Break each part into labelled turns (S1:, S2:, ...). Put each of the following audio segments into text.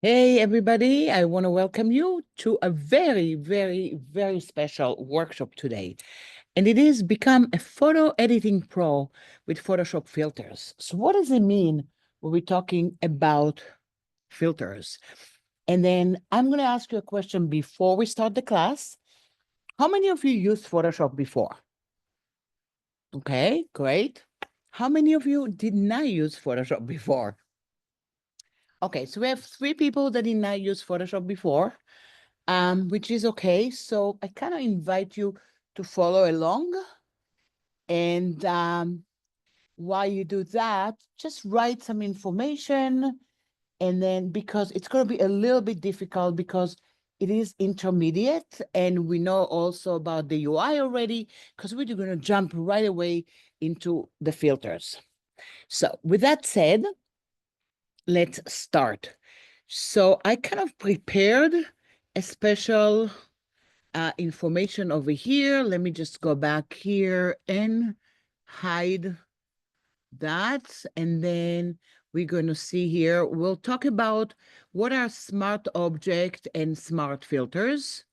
S1: Hey, everybody. I want to welcome you to a very, very, very special workshop today. And it is Become a Photo Editing Pro with Photoshop filters. So, what does it mean when we're talking about filters? And then I'm going to ask you a question before we start the class. How many of you used Photoshop before? Okay, great. How many of you did not use Photoshop before? Okay, so we have 3 people that did not use Photoshop before. Which is okay. So I kind of invite you to follow along. And while you do that, just write some information. And then because it's going to be a little bit difficult because it is intermediate. And we know also about the UI already, because we're going to jump right away into the filters. So with that said, let's start. So I kind of prepared a special information over here. Let me just go back here and hide that. And then we're going to see here, we'll talk about what are smart object and smart filters.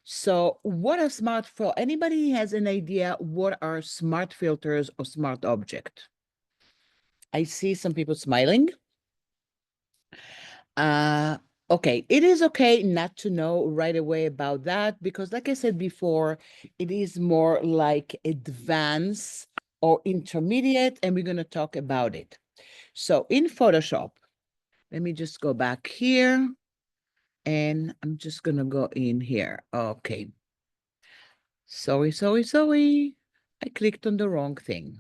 S1: So what are anybody has an idea what are smart filters or smart object? I see some people smiling. Okay, it is okay not to know right away about that because, like I said before, it is more like advanced or intermediate, and we're going to talk about it. So in Photoshop, let me just go back here, and I'm just going to go in here. Okay. Sorry. I clicked on the wrong thing.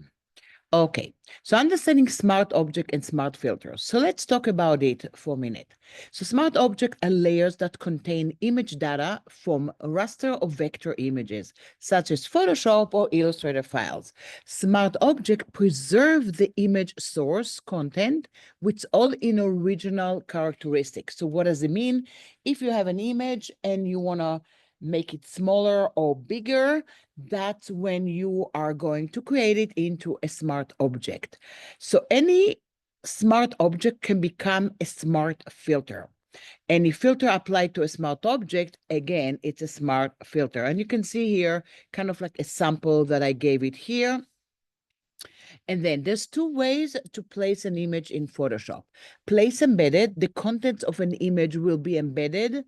S1: Okay, so understanding smart object and smart filters. So let's talk about it for a minute. So smart object are layers that contain image data from raster or vector images, such as Photoshop or Illustrator files. Smart object preserve the image source content with all in original characteristics. So what does it mean? If you have an image and you want to make it smaller or bigger, that's when you are going to create it into a smart object. So any smart object can become a smart filter. Any filter applied to a smart object, again, it's a smart filter. And you can see here kind of like a sample that I gave it here. And then there's 2 ways to place an image in Photoshop. Place embedded, the contents of an image will be embedded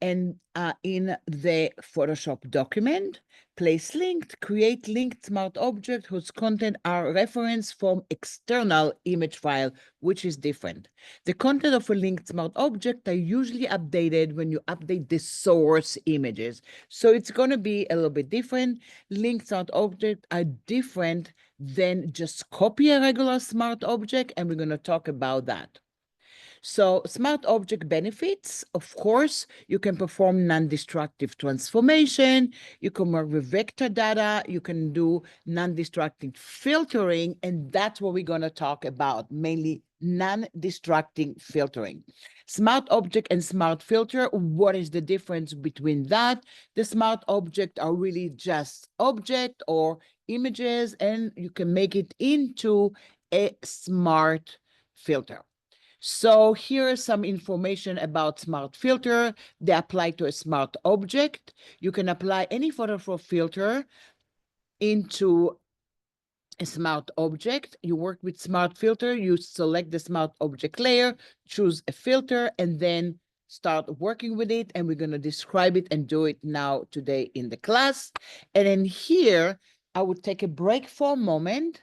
S1: and in the Photoshop document. Place linked, create linked smart object whose content are referenced from external image file, which is different. The content of a linked smart object are usually updated when you update the source images. So it's going to be a little bit different. Linked smart object are different than just copy a regular smart object, and we're going to talk about that. So smart object benefits, of course, you can perform non-destructive transformation, you can work with vector data, you can do non-destructive filtering, and that's what we're going to talk about, mainly non-destructing filtering. Smart object and smart filter, what is the difference between that? The smart object are really just object or images, and you can make it into a smart filter. So here is some information about smart filter. They apply to a smart object. You can apply any Photoshop filter into a smart object. You work with smart filter, you select the smart object layer, choose a filter, and then start working with it. And we're going to describe it and do it now today in the class. And then here, I would take a break for a moment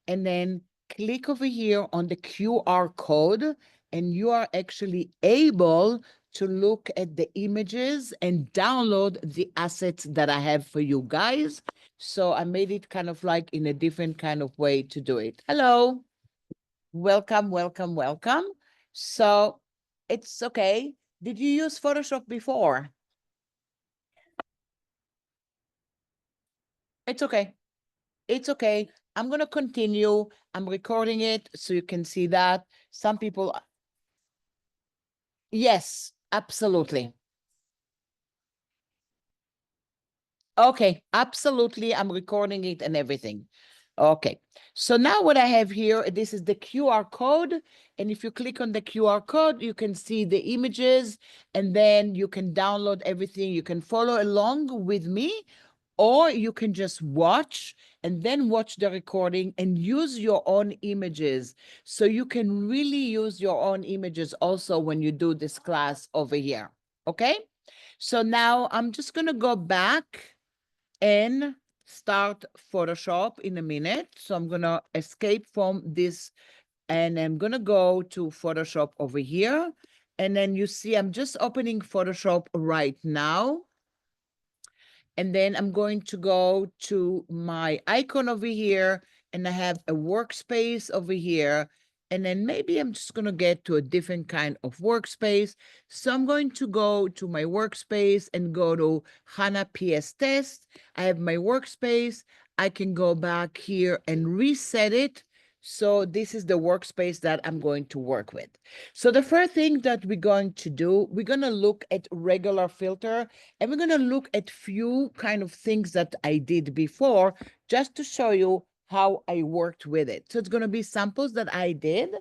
S1: and then click over here on the QR code, and you are actually able to look at the images and download the assets that I have for you guys. So I made it kind of like in a different kind of way to do it. Hello, welcome. So it's okay. Did you use Photoshop before? It's okay. It's okay. I'm going to continue. I'm recording it so you can see that. Some people, yes, absolutely. Okay, absolutely. I'm recording it and everything. Okay, so now what I have here, this is the QR code. And if you click on the QR code, you can see the images, and then you can download everything. You can follow along with me, or you can just watch and then watch the recording and use your own images. So you can really use your own images also when you do this class over here, okay? So now I'm just gonna go back and start Photoshop in a minute. So I'm gonna escape from this and I'm gonna go to Photoshop over here. And then you see, I'm just opening Photoshop right now. And then I'm going to go to my icon over here, and I have a workspace over here. And then maybe I'm just going to get to a different kind of workspace. So I'm going to go to my workspace and go to HANA PS Test. I have my workspace. I can go back here and reset it. So this is the workspace that I'm going to work with. So the first thing that we're going to do, we're going to look at regular filter, and we're going to look at few kind of things that I did before just to show you how I worked with it. So it's going to be samples that I did.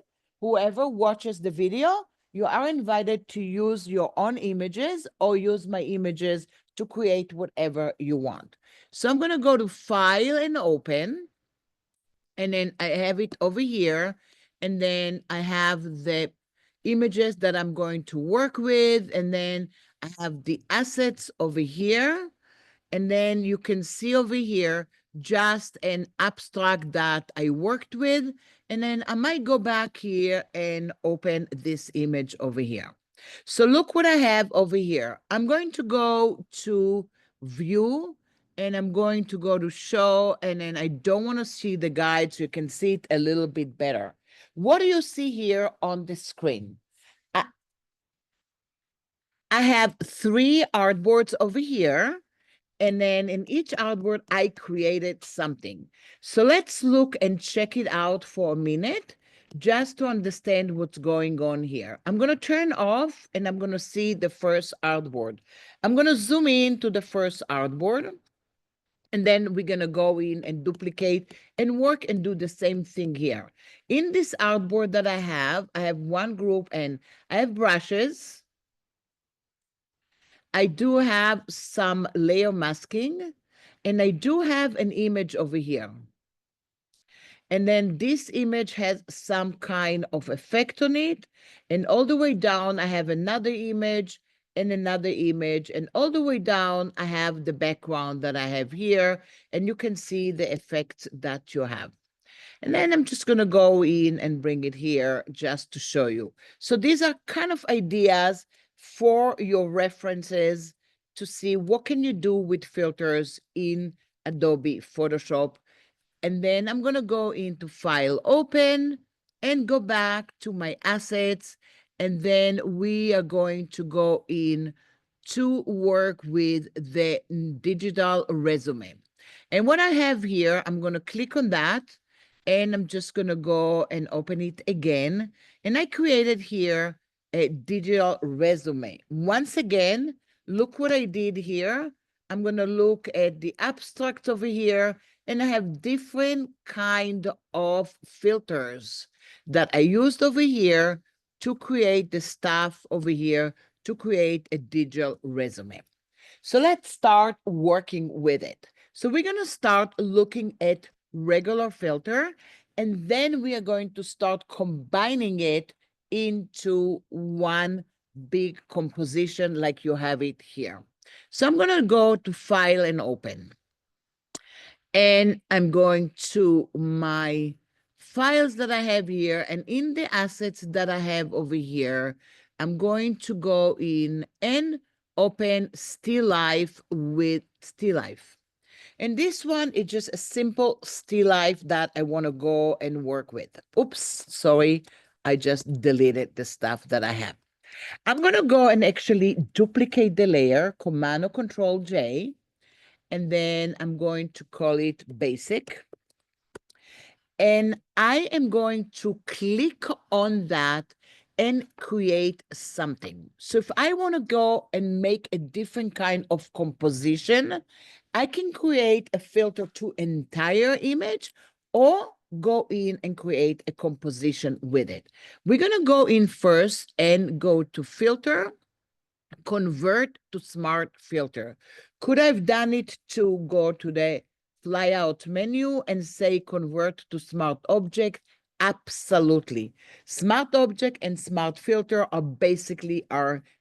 S1: Whoever watches the video, you are invited to use your own images or use my images to create whatever you want. So I'm going to go to File and Open. And then I have it over here. And then I have the images that I'm going to work with. And then I have the assets over here. And then you can see over here just an abstract that I worked with. And then I might go back here and open this image over here. So look what I have over here. I'm going to go to View, and I'm going to go to Show, and then I don't want to see the guide so you can see it a little bit better. What do you see here on the screen? I have 3 artboards over here. And then in each artboard, I created something. So let's look and check it out for a minute, just to understand what's going on here. I'm going to turn off and I'm going to see the first artboard. I'm going to zoom in to the first artboard. And then we're going to go in and duplicate and work and do the same thing here. In this artboard that I have one group and I have brushes. I do have some layer masking, and I do have an image over here. And then this image has some kind of effect on it. And all the way down, I have another image and another image. And all the way down, I have the background that I have here. And you can see the effects that you have. And then I'm just going to go in and bring it here just to show you. So these are kind of ideas for your references to see what can you do with filters in Adobe Photoshop. And then I'm going to go into File, Open, and go back to my assets. And then we are going to go in to work with the digital resume. And what I have here, I'm going to click on that. And I'm just going to go and open it again. And I created here a digital resume. Once again, look what I did here. I'm going to look at the abstract over here, and I have different kind of filters that I used over here to create the stuff over here to create a digital resume. So let's start working with it. So we're going to start looking at regular filter, and then we are going to start combining it into one big composition like you have it here. So I'm going to go to File and Open. And I'm going to my files that I have here, and in the assets that I have over here, I'm going to go in and open Still Life with Still Life. And this one is just a simple still life that I want to go and work with. Oops, sorry, I just deleted the stuff that I have. I'm going to go and actually duplicate the layer, Command or Control J, and then I'm going to call it Basic. And I am going to click on that and create something. So if I want to go and make a different kind of composition, I can create a filter to entire image, or go in and create a composition with it. We're going to go in first and go to filter, convert to smart filter. Could I have done it to go to the flyout menu and say convert to smart object? Absolutely. Smart object and smart filter are basically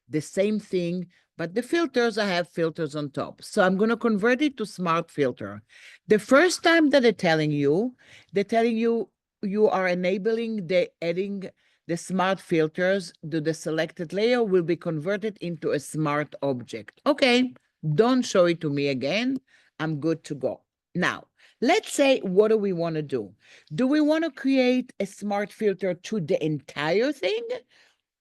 S1: the same thing, but the filters, I have filters on top. So I'm going to convert it to smart filter. The first time that they're telling you you are enabling the adding the smart filters to the selected layer will be converted into a smart object. Okay, don't show it to me again. I'm good to go. Now, let's say, what do we want to do? Do we want to create a smart filter to the entire thing?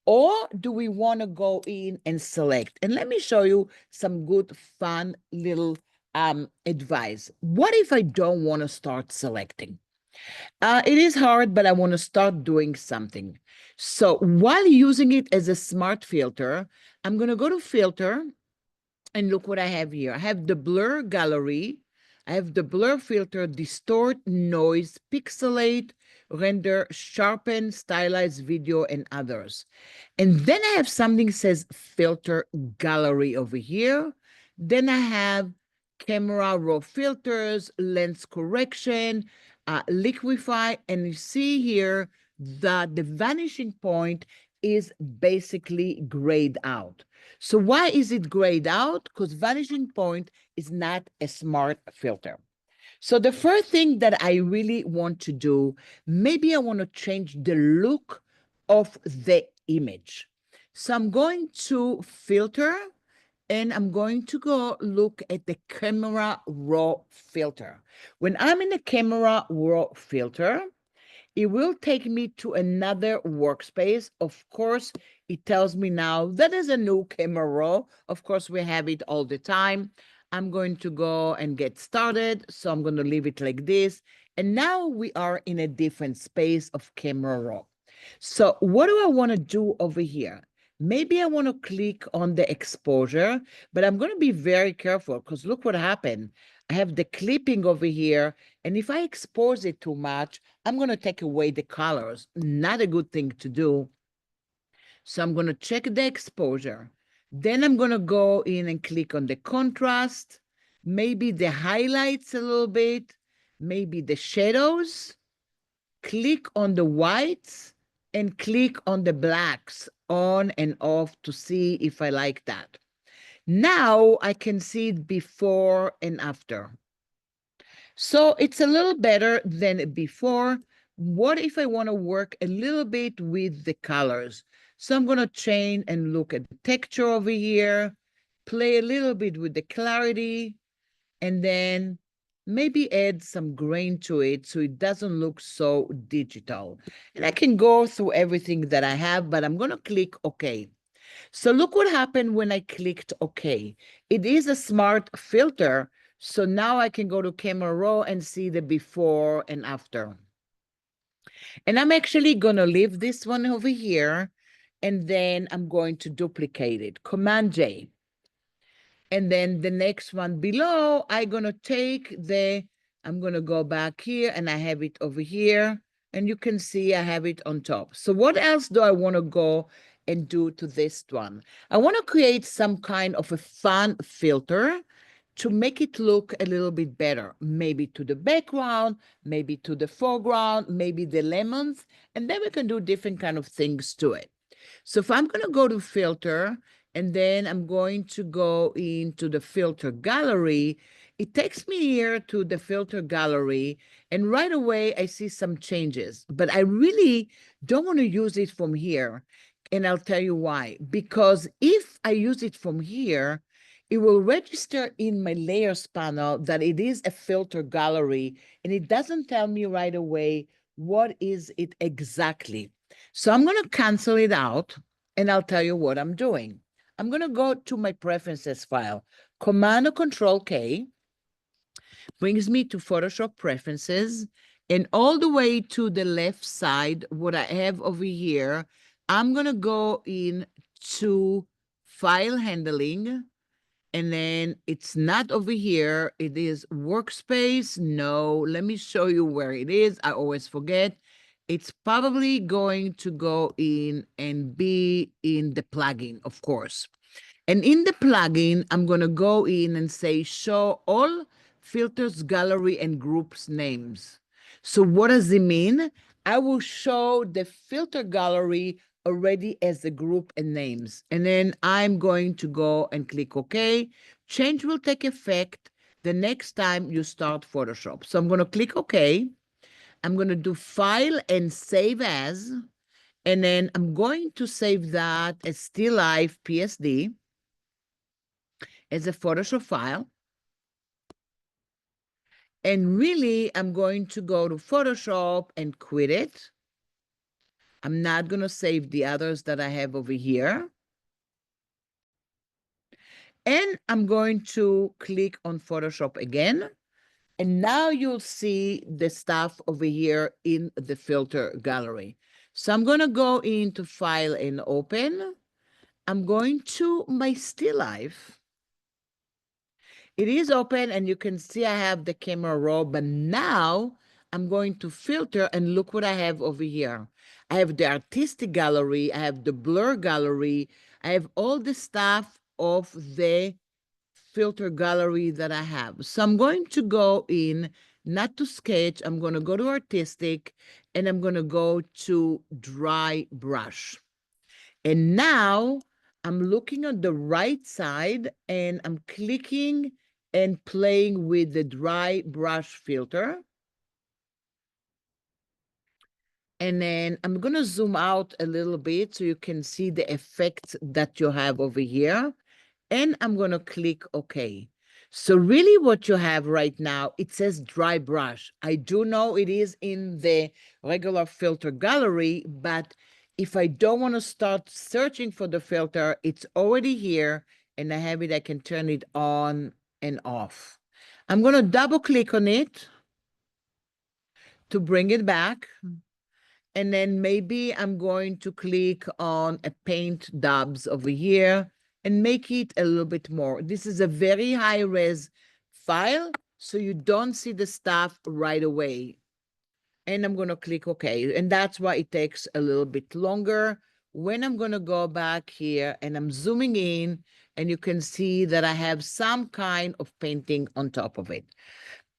S1: Or do we want to go in and select? And let me show you some good, fun little advice. What if I don't want to start selecting? It is hard, but I want to start doing something. So while using it as a smart filter, I'm going to go to filter and look what I have here. I have the blur gallery. I have the blur filter, distort, noise, pixelate, render, sharpen, stylize video, and others. And then I have something that says filter gallery over here. Then I have camera raw filters, lens correction, liquify, and you see here that the vanishing point is basically grayed out. So why is it grayed out? Because vanishing point is not a smart filter. So the first thing that I really want to do, maybe I want to change the look of the image. So I'm going to filter and I'm going to go look at the camera raw filter. When I'm in the camera raw filter, it will take me to another workspace. Of course, it tells me now that is a new camera raw. Of course, we have it all the time. I'm going to go and get started. So I'm going to leave it like this. And now we are in a different space of camera raw. So what do I want to do over here? Maybe I want to click on the exposure, but I'm going to be very careful because look what happened. I have the clipping over here, and if I expose it too much, I'm going to take away the colors. Not a good thing to do. So I'm going to check the exposure. Then I'm going to go in and click on the contrast, maybe the highlights a little bit, maybe the shadows. Click on the whites and click on the blacks on and off to see if I like that. Now I can see it before and after. So it's a little better than before. What if I want to work a little bit with the colors? So I'm going to change and look at the texture over here, play a little bit with the clarity, and then maybe add some grain to it so it doesn't look so digital. And I can go through everything that I have, but I'm going to click OK. So look what happened when I clicked OK. It is a smart filter. So now I can go to camera raw and see the before and after. And I'm actually going to leave this one over here, and then I'm going to duplicate it. Command J. And then the next one below, I'm going to I'm going to go back here and I have it over here. And you can see I have it on top. So what else do I want to go and do to this one? I want to create some kind of a fun filter to make it look a little bit better, maybe to the background, maybe to the foreground, maybe the lemons, and then we can do different kind of things to it. So if I'm going to go to filter, and then I'm going to go into the filter gallery, it takes me here to the filter gallery, and right away I see some changes, but I really don't want to use it from here. And I'll tell you why. Because if I use it from here, it will register in my layers panel that it is a filter gallery, and it doesn't tell me right away what is it exactly. So I'm going to cancel it out, and I'll tell you what I'm doing. I'm going to go to my preferences file. Command or Control K brings me to Photoshop preferences, and all the way to the left side, what I have over here, I'm going to go in to file handling, And then it's not over here. It is workspace. No, let me show you where it is. I always forget. It's probably going to go in and be in the plugin, of course. And in the plugin, I'm going to go in and say, show all filters, gallery, and groups names. So what does it mean? I will show the filter gallery already as a group and names. And then I'm going to go and click OK. Change will take effect the next time you start Photoshop. So I'm going to click OK. I'm going to do File and Save As. And then I'm going to save that as Still Life PSD as a Photoshop file. And really, I'm going to go to Photoshop and quit it. I'm not going to save the others that I have over here. And I'm going to click on Photoshop again. And now you'll see the stuff over here in the filter gallery. So I'm going to go into File and Open. I'm going to my Still Life. It is open and you can see I have the camera raw, but now I'm going to filter and look what I have over here. I have the artistic gallery, I have the blur gallery, I have all the stuff of the filter gallery that I have. So I'm going to go in, not to sketch, I'm going to go to artistic and I'm going to go to dry brush. And now I'm looking on the right side and I'm clicking and playing with the dry brush filter. And then I'm going to zoom out a little bit so you can see the effects that you have over here. And I'm going to click OK. So really what you have right now, it says dry brush. I do know it is in the regular filter gallery, but if I don't want to start searching for the filter, it's already here and I have it, I can turn it on and off. I'm going to double click on it to bring it back. And then maybe I'm going to click on a paint dabs over here and make it a little bit more. This is a very high res file, so you don't see the stuff right away. And I'm going to click OK. And that's why it takes a little bit longer. When I'm going to go back here and I'm zooming in, and you can see that I have some kind of painting on top of it.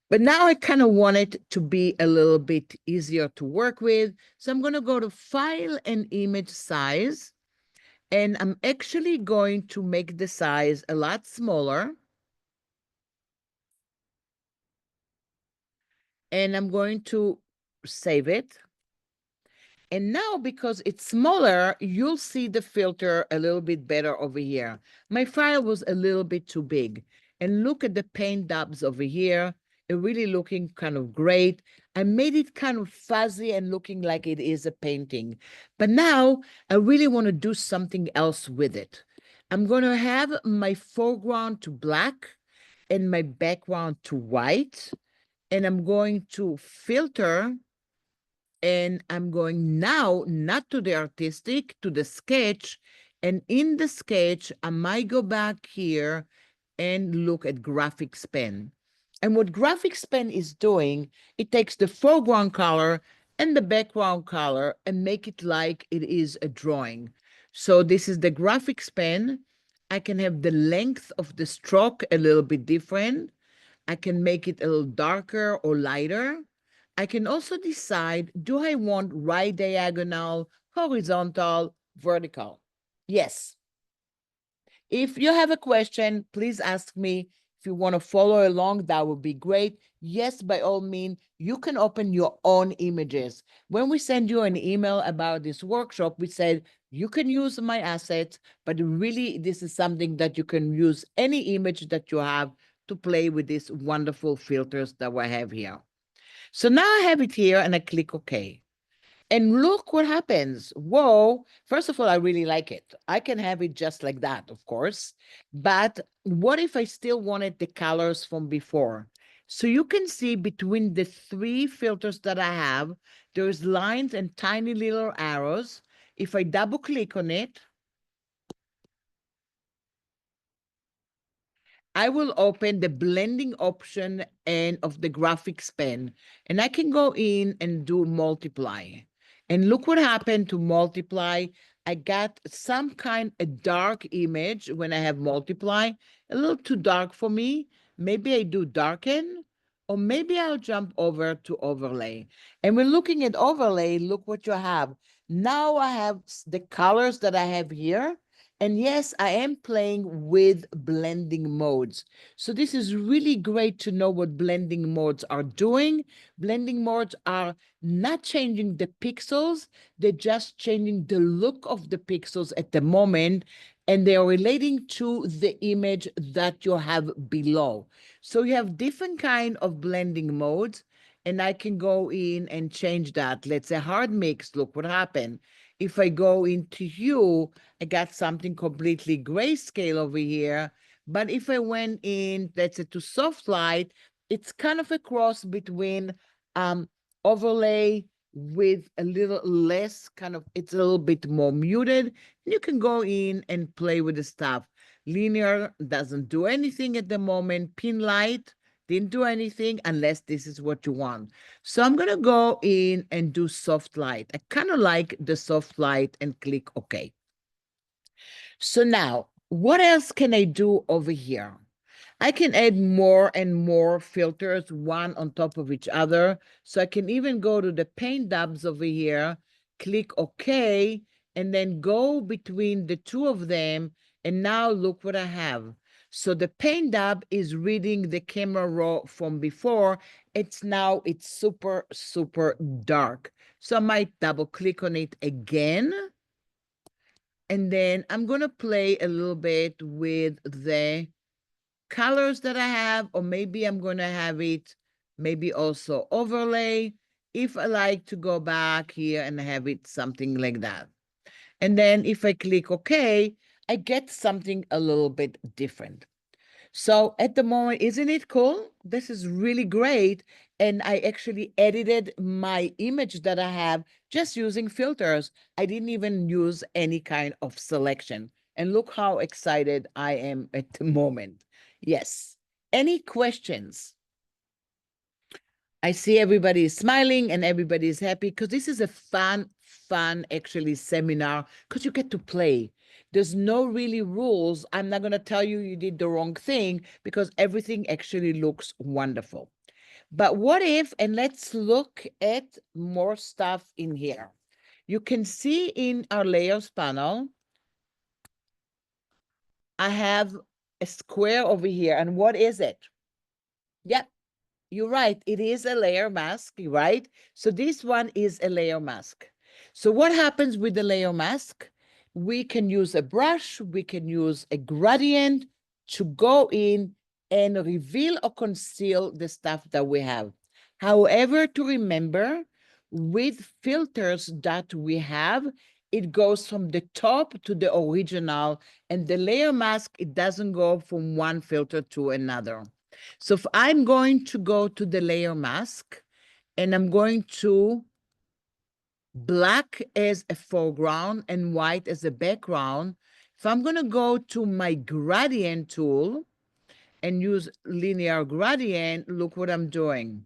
S1: But now I kind of want it to be a little bit easier to work with. So I'm going to go to File and Image Size. And I'm actually going to make the size a lot smaller. And I'm going to save it. And now, because it's smaller, you'll see the filter a little bit better over here. My file was a little bit too big. And look at the paint dabs over here. They're really looking kind of great. I made it kind of fuzzy and looking like it is a painting. But now I really want to do something else with it. I'm going to have my foreground to black and my background to white. And I'm going to filter. And I'm going now, not to the artistic, to the sketch. And in the sketch, I might go back here and look at graphics pen. And what graphics pen is doing, it takes the foreground color and the background color and make it like it is a drawing. So this is the graphics pen. I can have the length of the stroke a little bit different. I can make it a little darker or lighter. I can also decide, do I want right diagonal, horizontal, vertical? Yes. If you have a question, please ask me. If you want to follow along, that would be great. Yes, by all means, you can open your own images. When we send you an email about this workshop, we said, you can use my assets, but really this is something that you can use any image that you have to play with these wonderful filters that we have here. So now I have it here and I click OK. And look what happens. Whoa. First of all, I really like it. I can have it just like that, of course. But what if I still wanted the colors from before? So you can see between the three filters that I have, there's lines and tiny little arrows. If I double click on it, I will open the blending option and of the graphics pen, and I can go in and do multiply. And look what happened to multiply. I got some kind of dark image when I have multiply, a little too dark for me. Maybe I do darken, or maybe I'll jump over to overlay. And when looking at overlay, look what you have. Now I have the colors that I have here. And yes, I am playing with blending modes. So this is really great to know what blending modes are doing. Blending modes are not changing the pixels, they're just changing the look of the pixels at the moment, and they are relating to the image that you have below. So you have different kind of blending modes, and I can go in and change that. Let's say hard mix, look what happened. If I go into hue, I got something completely grayscale over here. But if I went in, let's say to soft light, it's kind of a cross between overlay with a little less kind of, it's a little bit more muted. You can go in and play with the stuff. Linear doesn't do anything at the moment. Pin light didn't do anything unless this is what you want. So I'm going to go in and do soft light. I kind of like the soft light and click OK. So now, what else can I do over here? I can add more and more filters, one on top of each other. So I can even go to the paint dabs over here, click OK, and then go between the two of them. And now look what I have. So the paint dab is reading the camera raw from before. It's super, super dark. So I might double click on it again. And then I'm going to play a little bit with the colors that I have, or maybe I'm going to have it maybe also overlay if I like to go back here and have it something like that. And then if I click OK, I get something a little bit different. So at the moment, isn't it cool? This is really great. And I actually edited my image that I have just using filters. I didn't even use any kind of selection. And look how excited I am at the moment. Yes. Any questions? I see everybody is smiling and everybody is happy because this is a fun actually seminar because you get to play. There's no really rules. I'm not going to tell you you did the wrong thing because everything actually looks wonderful. But what if, and let's look at more stuff in here. You can see in our layers panel, I have a square over here. And what is it? Yep. You're right. It is a layer mask, right? So this one is a layer mask. So what happens with the layer mask? We can use a brush, we can use a gradient to go in and reveal or conceal the stuff that we have. However, to remember, with filters that we have, it goes from the top to the original, and the layer mask, it doesn't go from one filter to another. So if I'm going to go to the layer mask and I'm going to black as a foreground and white as a background, if I'm going to go to my gradient tool and use linear gradient, look what I'm doing.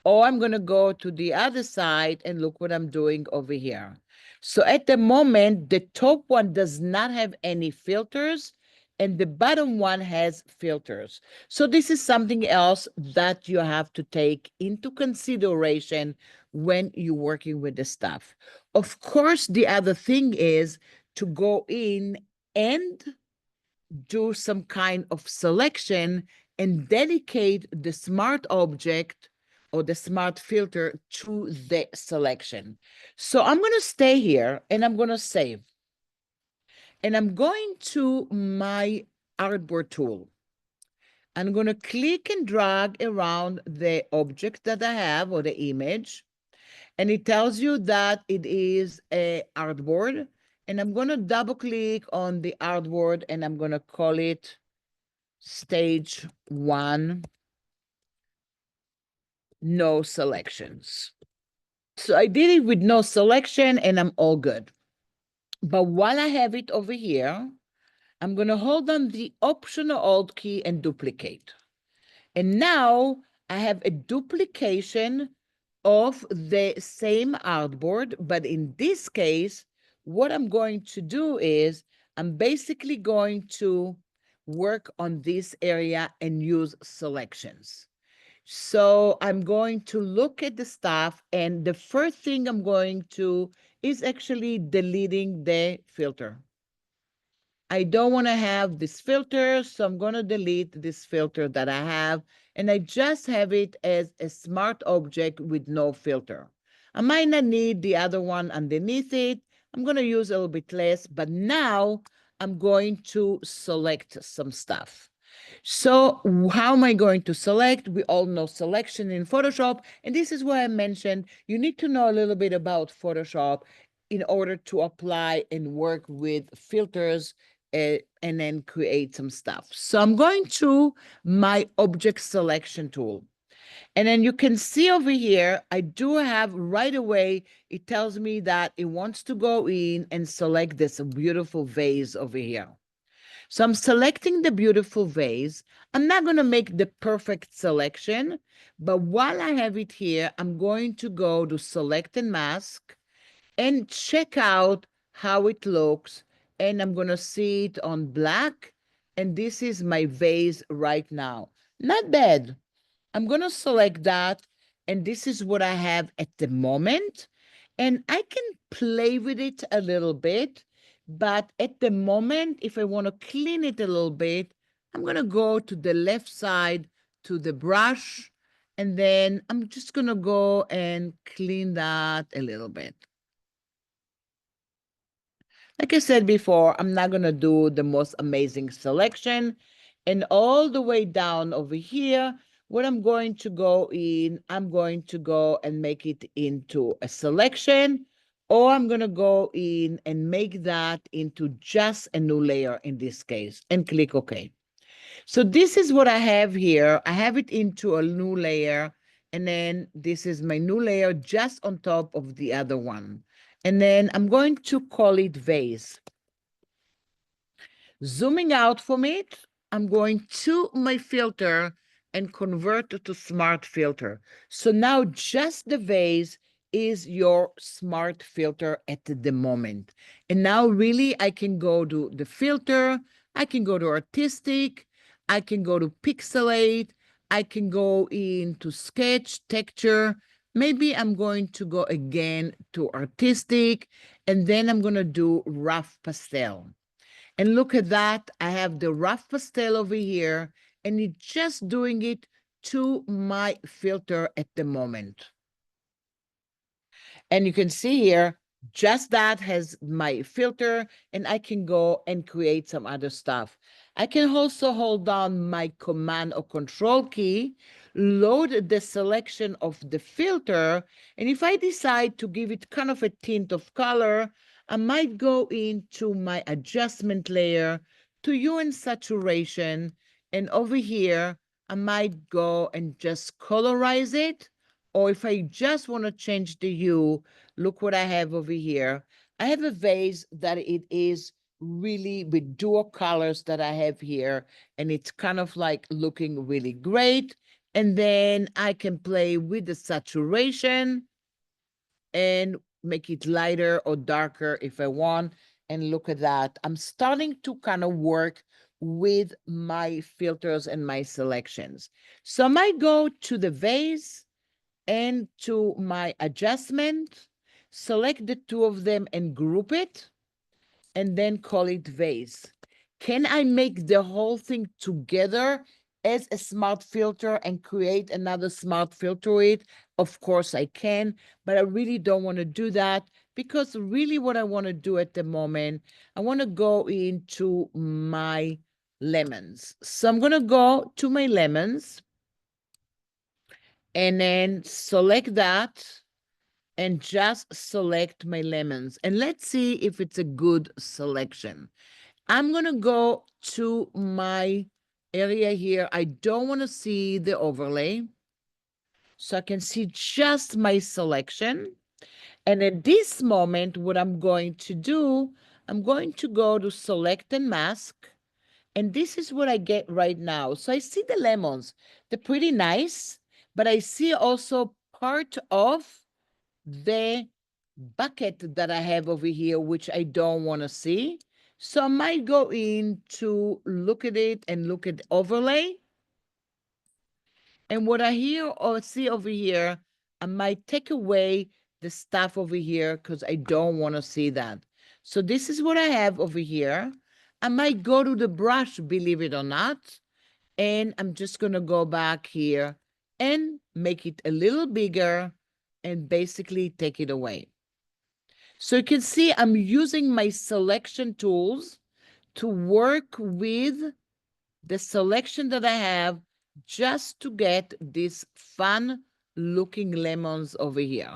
S1: Or I'm going to go to the other side and look what I'm doing over here. So at the moment, the top one does not have any filters and the bottom one has filters. So this is something else that you have to take into consideration when you're working with the stuff. Of course, the other thing is to go in and do some kind of selection and dedicate the smart object or the smart filter to the selection. So I'm going to stay here and I'm going to save. And I'm going to my artboard tool. I'm going to click and drag around the object that I have or the image. And it tells you that it is a artboard. And I'm going to double click on the artboard and I'm going to call it stage 1, no selections. So I did it with no selection and I'm all good. But while I have it over here, I'm going to hold down the Option or Alt key and duplicate. And now I have a duplication of the same artboard, but in this case, what I'm going to do is I'm basically going to work on this area and use selections. So I'm going to look at the stuff, and the first thing I'm going to is actually deleting the filter. I don't want to have this filter, so I'm going to delete this filter that I have, and I just have it as a smart object with no filter. I might not need the other one underneath it. I'm going to use a little bit less, but now I'm going to select some stuff. So how am I going to select? We all know selection in Photoshop, and this is why I mentioned you need to know a little bit about Photoshop in order to apply and work with filters and then create some stuff. So I'm going to my object selection tool. And then you can see over here, I do have right away, it tells me that it wants to go in and select this beautiful vase over here. So I'm selecting the beautiful vase. I'm not going to make the perfect selection, but while I have it here, I'm going to go to Select and Mask and check out how it looks. And I'm going to see it on black. And this is my vase right now. Not bad. I'm going to select that. And this is what I have at the moment. And I can play with it a little bit. But at the moment, if I want to clean it a little bit, I'm going to go to the left side to the brush. And then I'm just going to go and clean that a little bit. Like I said before, I'm not going to do the most amazing selection. And all the way down over here, what I'm going to go in, I'm going to go and make it into a selection, or I'm going to go in and make that into just a new layer in this case and click OK. So this is what I have here. I have it into a new layer, and then this is my new layer just on top of the other one. And then I'm going to call it vase. Zooming out from it, I'm going to my filter and convert it to smart filter. So now just the vase is your smart filter at the moment. And now really I can go to the filter, I can go to artistic, I can go to pixelate, I can go into sketch, texture. Maybe I'm going to go again to artistic, and then I'm going to do rough pastel. And look at that, I have the rough pastel over here, and it's just doing it to my filter at the moment. And you can see here, just that has my filter, and I can go and create some other stuff. I can also hold down my Command or Control key, load the selection of the filter, and if I decide to give it kind of a tint of color, I might go into my adjustment layer to hue and saturation, and over here, I might go and just colorize it. Or if I just want to change the hue, look what I have over here. I have a vase that it is really with dual colors that I have here, and it's kind of like looking really great. And then I can play with the saturation and make it lighter or darker if I want. And look at that. I'm starting to kind of work with my filters and my selections. So I might go to the vase and to my adjustment, select the two of them and group it, and then call it vase. Can I make the whole thing together as a smart filter and create another smart filter with it? Of course I can, but I really don't want to do that, because really what I want to do at the moment, I want to go into my lemons. So I'm going to go to my lemons and then select that and just select my lemons. And let's see if it's a good selection. I'm going to go to my area here. I don't want to see the overlay, so I can see just my selection. And at this moment, what I'm going to do, I'm going to go to Select and Mask. And this is what I get right now. So I see the lemons. They're pretty nice, but I see also part of the bucket that I have over here, which I don't want to see. So I might go in to look at it and look at overlay. And what I hear or see over here, I might take away the stuff over here because I don't want to see that. So this is what I have over here. I might go to the brush, believe it or not, and I'm just going to go back here and make it a little bigger and basically take it away. So you can see I'm using my selection tools to work with the selection that I have just to get these fun looking lemons over here.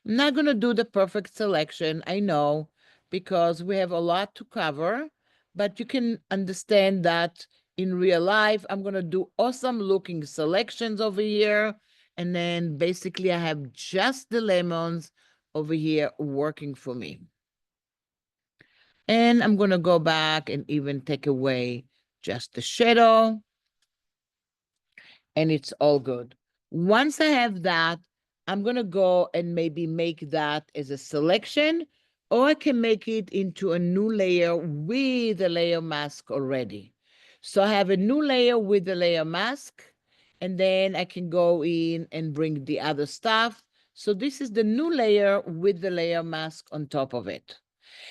S1: I'm not going to do the perfect selection, I know, because we have a lot to cover, but you can understand that in real life, I'm going to do awesome looking selections over here. And then basically I have just the lemons over here working for me. And I'm going to go back and even take away just the shadow. And it's all good. Once I have that, I'm going to go and maybe make that as a selection, or I can make it into a new layer with a layer mask already. So I have a new layer with the layer mask, and then I can go in and bring the other stuff. So this is the new layer with the layer mask on top of it.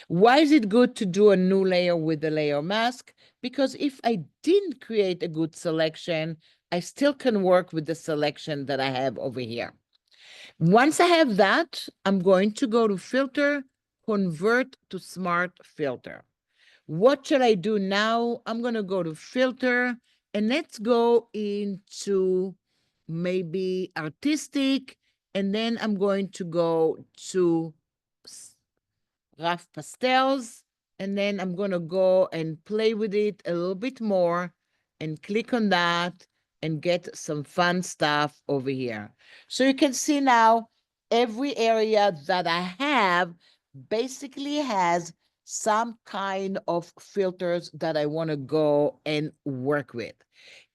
S1: Why is it good to do a new layer with the layer mask? Because if I didn't create a good selection, I still can work with the selection that I have over here. Once I have that, I'm going to go to filter, convert to smart filter. What should I do now? I'm going to go to filter and let's go into maybe artistic. And then I'm going to go to rough pastels. And then I'm going to go and play with it a little bit more and click on that and get some fun stuff over here. So you can see now every area that I have basically has some kind of filters that I want to go and work with.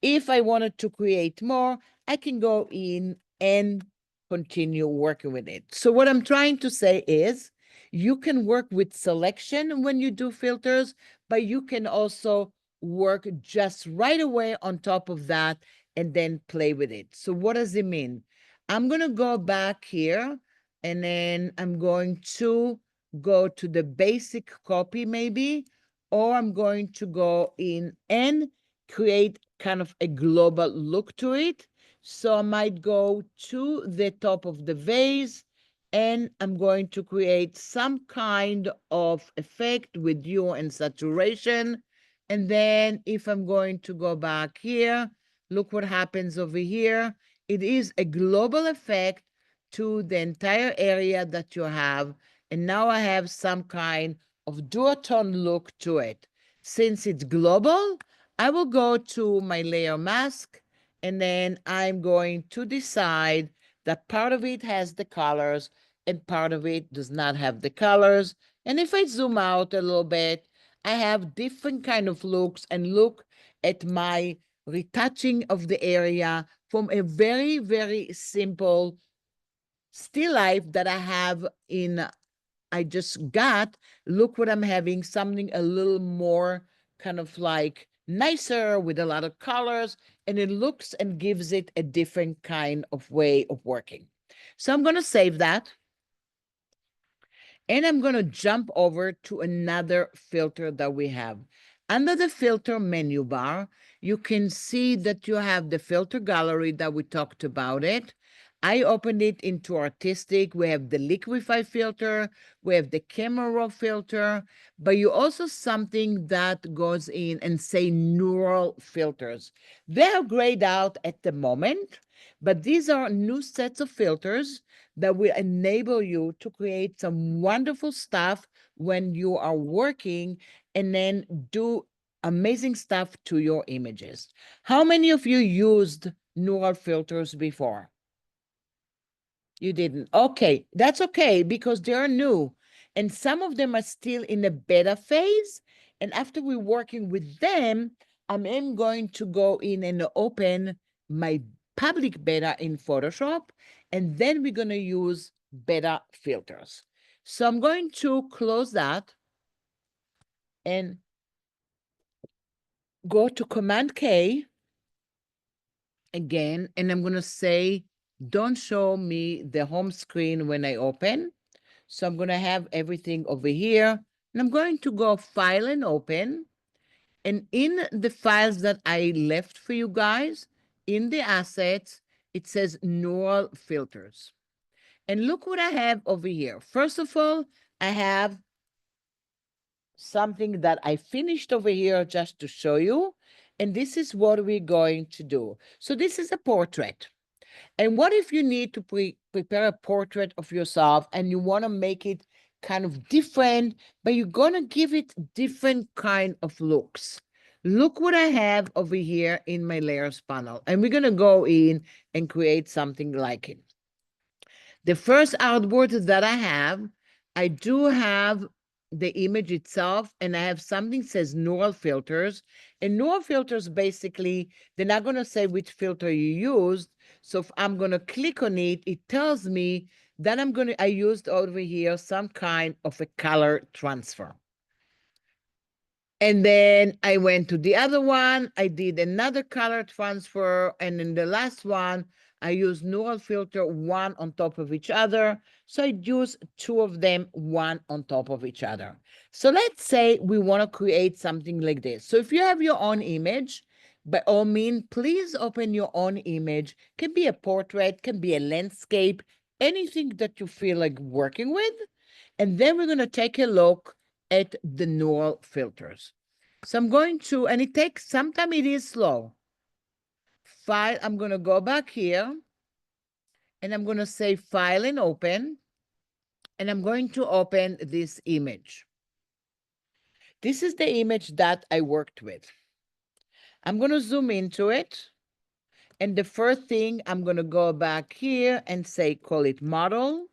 S1: If I wanted to create more, I can go in and continue working with it. So what I'm trying to say is you can work with selection when you do filters, but you can also work just right away on top of that and then play with it. So what does it mean? I'm going to go back here and then I'm going to go to the basic copy maybe, or I'm going to go in and create kind of a global look to it. So I might go to the top of the vase and I'm going to create some kind of effect with hue and saturation. And then if I'm going to go back here, look what happens over here. It is a global effect to the entire area that you have. And now I have some kind of duotone look to it. Since it's global, I will go to my layer mask and then I'm going to decide that part of it has the colors and part of it does not have the colors. And if I zoom out a little bit, I have different kind of looks and look at my retouching of the area from a very, very simple still life that I have in, I just got, look what I'm having, something a little more kind of like nicer with a lot of colors, and it looks and gives it a different kind of way of working. So I'm going to save that. And I'm going to jump over to another filter that we have. Under the filter menu bar, you can see that you have the filter gallery that we talked about it. I opened it into artistic. We have the liquify filter. We have the camera raw filter, but you also something that goes in and say neural filters. They are grayed out at the moment, but these are new sets of filters that will enable you to create some wonderful stuff when you are working and then do amazing stuff to your images. How many of you used neural filters before? You didn't. Okay, that's okay because they're new and some of them are still in the beta phase And after we're working with them, I'm going to go in and open my public beta in Photoshop, and then we're going to use beta filters. So I'm going to close that and go to Command K again, and I'm going to say, don't show me the home screen when I open. So I'm going to have everything over here, and I'm going to go File and Open. And in the files that I left for you guys, in the assets, it says Neural Filters. And look what I have over here. First of all, I have something that I finished over here just to show you. And this is what we're going to do. So this is a portrait. And what if you need to prepare a portrait of yourself and you want to make it kind of different, but you're going to give it different kind of looks? Look what I have over here in my layers panel. And we're going to go in and create something like it. The first artboard that I do have the image itself, and I have something that says neural filters. And neural filters, basically, they're not going to say which filter you used. So if I'm going to click on it, it tells me that I used over here some kind of a color transfer. And then I went to the other one, I did another color transfer, and in the last one, I used neural filter one on top of each other. So I use two of them, one on top of each other. So let's say we want to create something like this. So if you have your own image, by all means, please open your own image. Can be a portrait, can be a landscape, anything that you feel like working with. And then we're going to take a look at the neural filters. So I'm going to, and it takes, sometimes it is slow. File, I'm going to go back here, and I'm going to say File and Open, and I'm going to open this image. This is the image that I worked with. I'm going to zoom into it, and the first thing, I'm going to go back here and say, call it Model.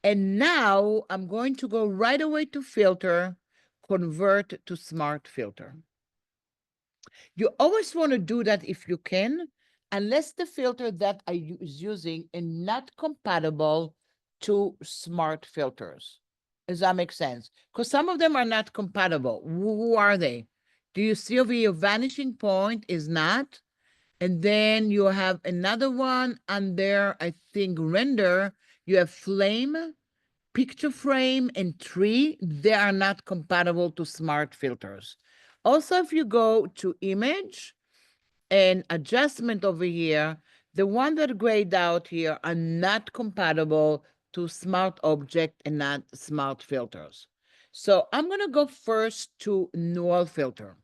S1: And now I'm going to go right away to Filter, Convert to Smart Filter. You always want to do that if you can, unless the filter that I is using is not compatible to smart filters. Does that make sense? Because some of them are not compatible. Who are they? Do you see over here, vanishing point is not? And then you have another one under, I think, render. You have flame, picture frame, and tree. They are not compatible to smart filters. Also, if you go to image and adjustment over here, the one that are grayed out here are not compatible to smart object and not smart filters. So I'm going to go first to neural filter.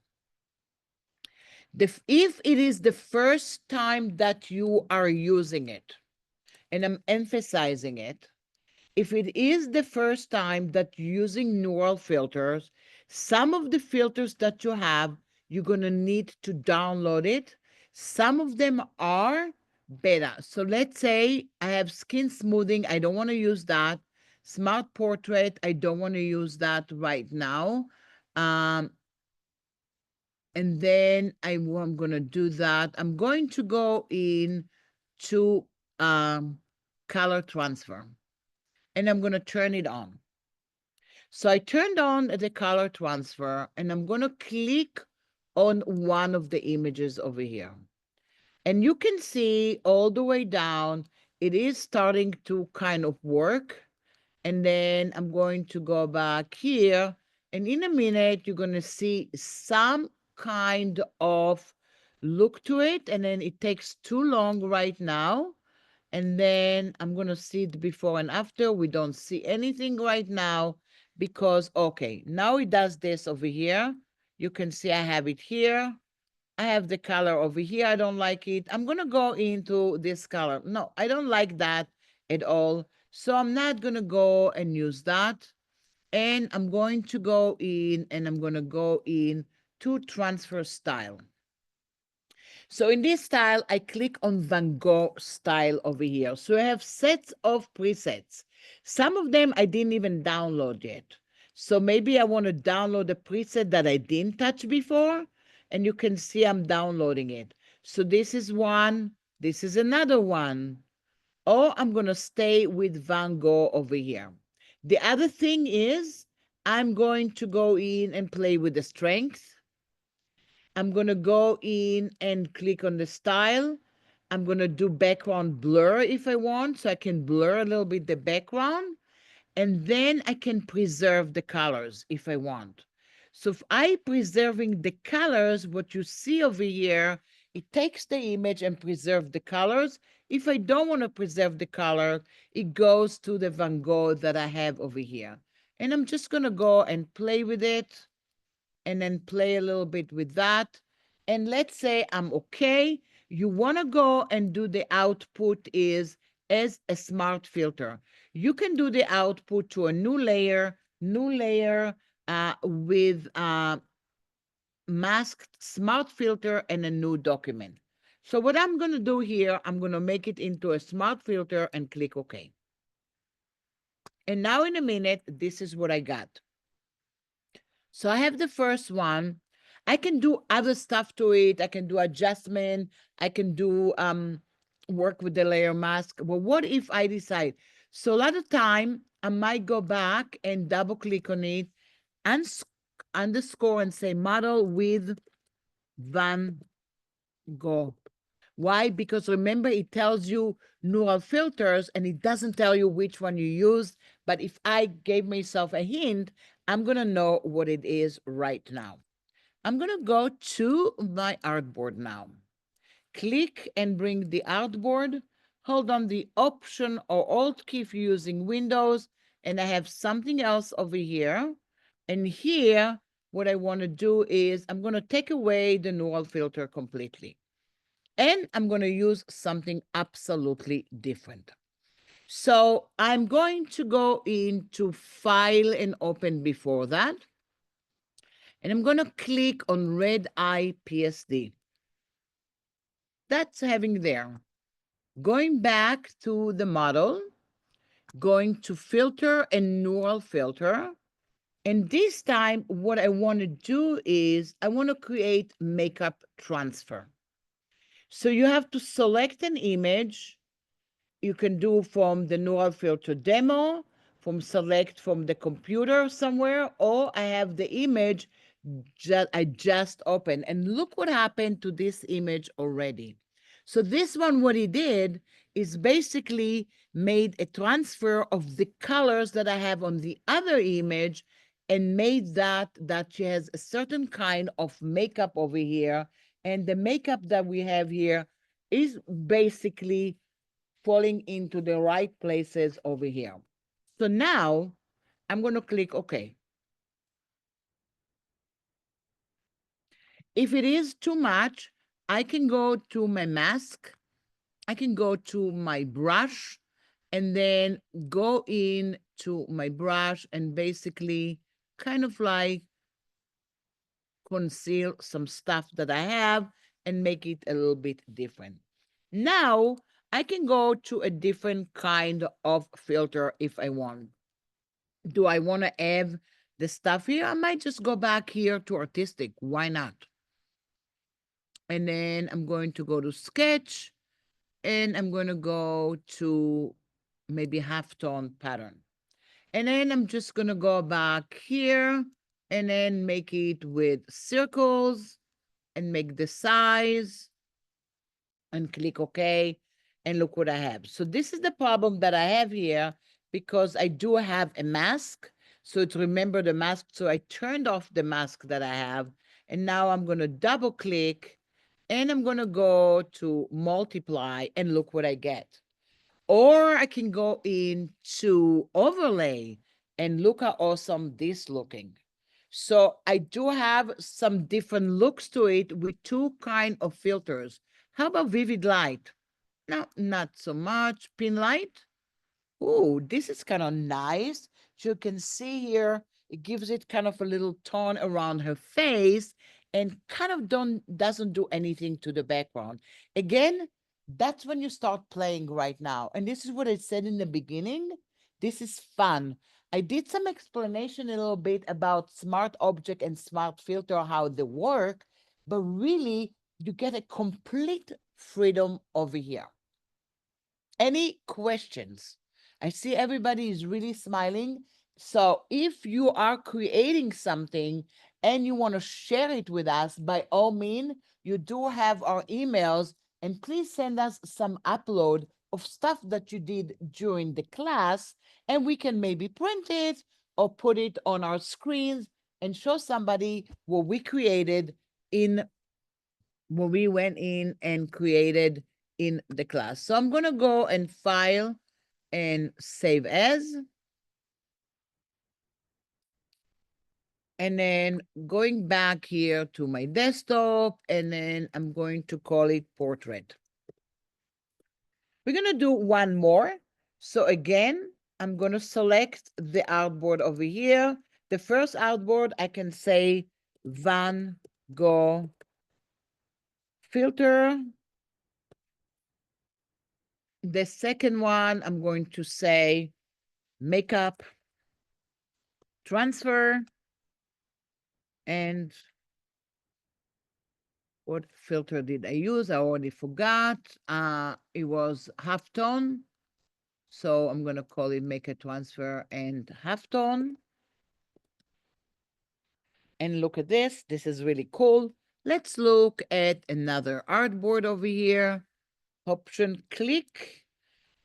S1: If it is the first time that you are using it, and I'm emphasizing it, if it is the first time that you're using neural filters, some of the filters that you have, you're going to need to download it. Some of them are beta. So let's say I have skin smoothing. I don't want to use that. Smart portrait. I don't want to use that right now. And then I'm going to do that. I'm going to go in to color transfer, and I'm going to turn it on. So I turned on the color transfer, and I'm going to click on one of the images over here. And you can see all the way down, it is starting to kind of work. And then I'm going to go back here, and in a minute, you're going to see some kind of look to it. And then it takes too long right now. And then I'm going to see the before and after. We don't see anything right now because, okay, now it does this over here. You can see I have it here. I have the color over here. I don't like it. I'm going to go into this color. No, I don't like that at all. So I'm not going to go and use that. And I'm going to go in, and I'm going to go in to transfer style. So in this style, I click on Van Gogh style over here. So I have sets of presets. Some of them I didn't even download yet. So maybe I want to download a preset that I didn't touch before, and you can see I'm downloading it. So this is one, this is another one. Or I'm going to stay with Van Gogh over here. The other thing is I'm going to go in and play with the strength. I'm going to go in and click on the style. I'm going to do background blur if I want, so I can blur a little bit the background. And then I can preserve the colors if I want. So if I preserving the colors, what you see over here, it takes the image and preserve the colors. If I don't want to preserve the color, it goes to the Van Gogh that I have over here. And I'm just going to go and play with it and then play a little bit with that. And let's say I'm okay. You want to go and do the output is as a smart filter. You can do the output to a new layer with masked smart filter and a new document. So what I'm going to do here, I'm going to make it into a smart filter and click OK. And now in a minute, this is what I got. So I have the first one. I can do other stuff to it. I can do adjustment. I can do work with the layer mask. Well, what if I decide? So a lot of time I might go back and double click on it and underscore and say model with Van Gogh. Why? Because remember, it tells you neural filters and it doesn't tell you which one you used. But if I gave myself a hint, I'm going to know what it is right now. I'm going to go to my artboard now. Click and bring the artboard. Hold on the Option or Alt key if you're using Windows. And I have something else over here. And here, what I want to do is I'm going to take away the neural filter completely. And I'm going to use something absolutely different. So I'm going to go into File and Open before that. And I'm going to click on Red Eye PSD. That's having there. Going back to the model, going to Filter and Neural Filter. And this time, what I want to do is I want to create Makeup Transfer. So you have to select an image. You can do from the neural filter demo, select from the computer somewhere, or I have the image that I just opened. And look what happened to this image already. So this one, what he did is basically made a transfer of the colors that I have on the other image and made that she has a certain kind of makeup over here. And the makeup that we have here is basically falling into the right places over here. So now I'm going to click OK. If it is too much, I can go to my mask. I can go to my brush and then go in to my brush and basically kind of like conceal some stuff that I have and make it a little bit different. Now I can go to a different kind of filter if I want. Do I want to add the stuff here? I might just go back here to artistic. Why not? And then I'm going to go to sketch and I'm going to go to maybe halftone pattern. And then I'm just going to go back here and then make it with circles and make the size and click OK. And look what I have. So this is the problem that I have here because I do have a mask. So to remember the mask. So I turned off the mask that I have. And now I'm going to double click and I'm going to go to multiply and look what I get. Or I can go into overlay and look how awesome this looking. So I do have some different looks to it with two kind of filters. How about vivid light? No, not so much. Pin light? Oh, this is kind of nice. So you can see here, it gives it kind of a little tone around her face and kind of doesn't do anything to the background. Again, that's when you start playing right now. And this is what I said in the beginning. This is fun. I did some explanation a little bit about smart object and smart filter, how they work, but really you get a complete freedom over here. Any questions? I see everybody is really smiling. So if you are creating something and you want to share it with us, by all means, you do have our emails, and please send us some upload of stuff that you did during the class, and we can maybe print it or put it on our screens and show somebody what we created in when we went in and created in the class. So I'm going to go and file and save as. And then going back here to my desktop, and then I'm going to call it portrait. We're going to do one more. So again, I'm going to select the artboard over here. The first artboard, I can say Van Gogh filter. The second one, I'm going to say makeup transfer. And what filter did I use? I already forgot. It was halftone. So I'm going to call it make a transfer and halftone. And look at this. This is really cool. Let's look at another artboard over here. Option click.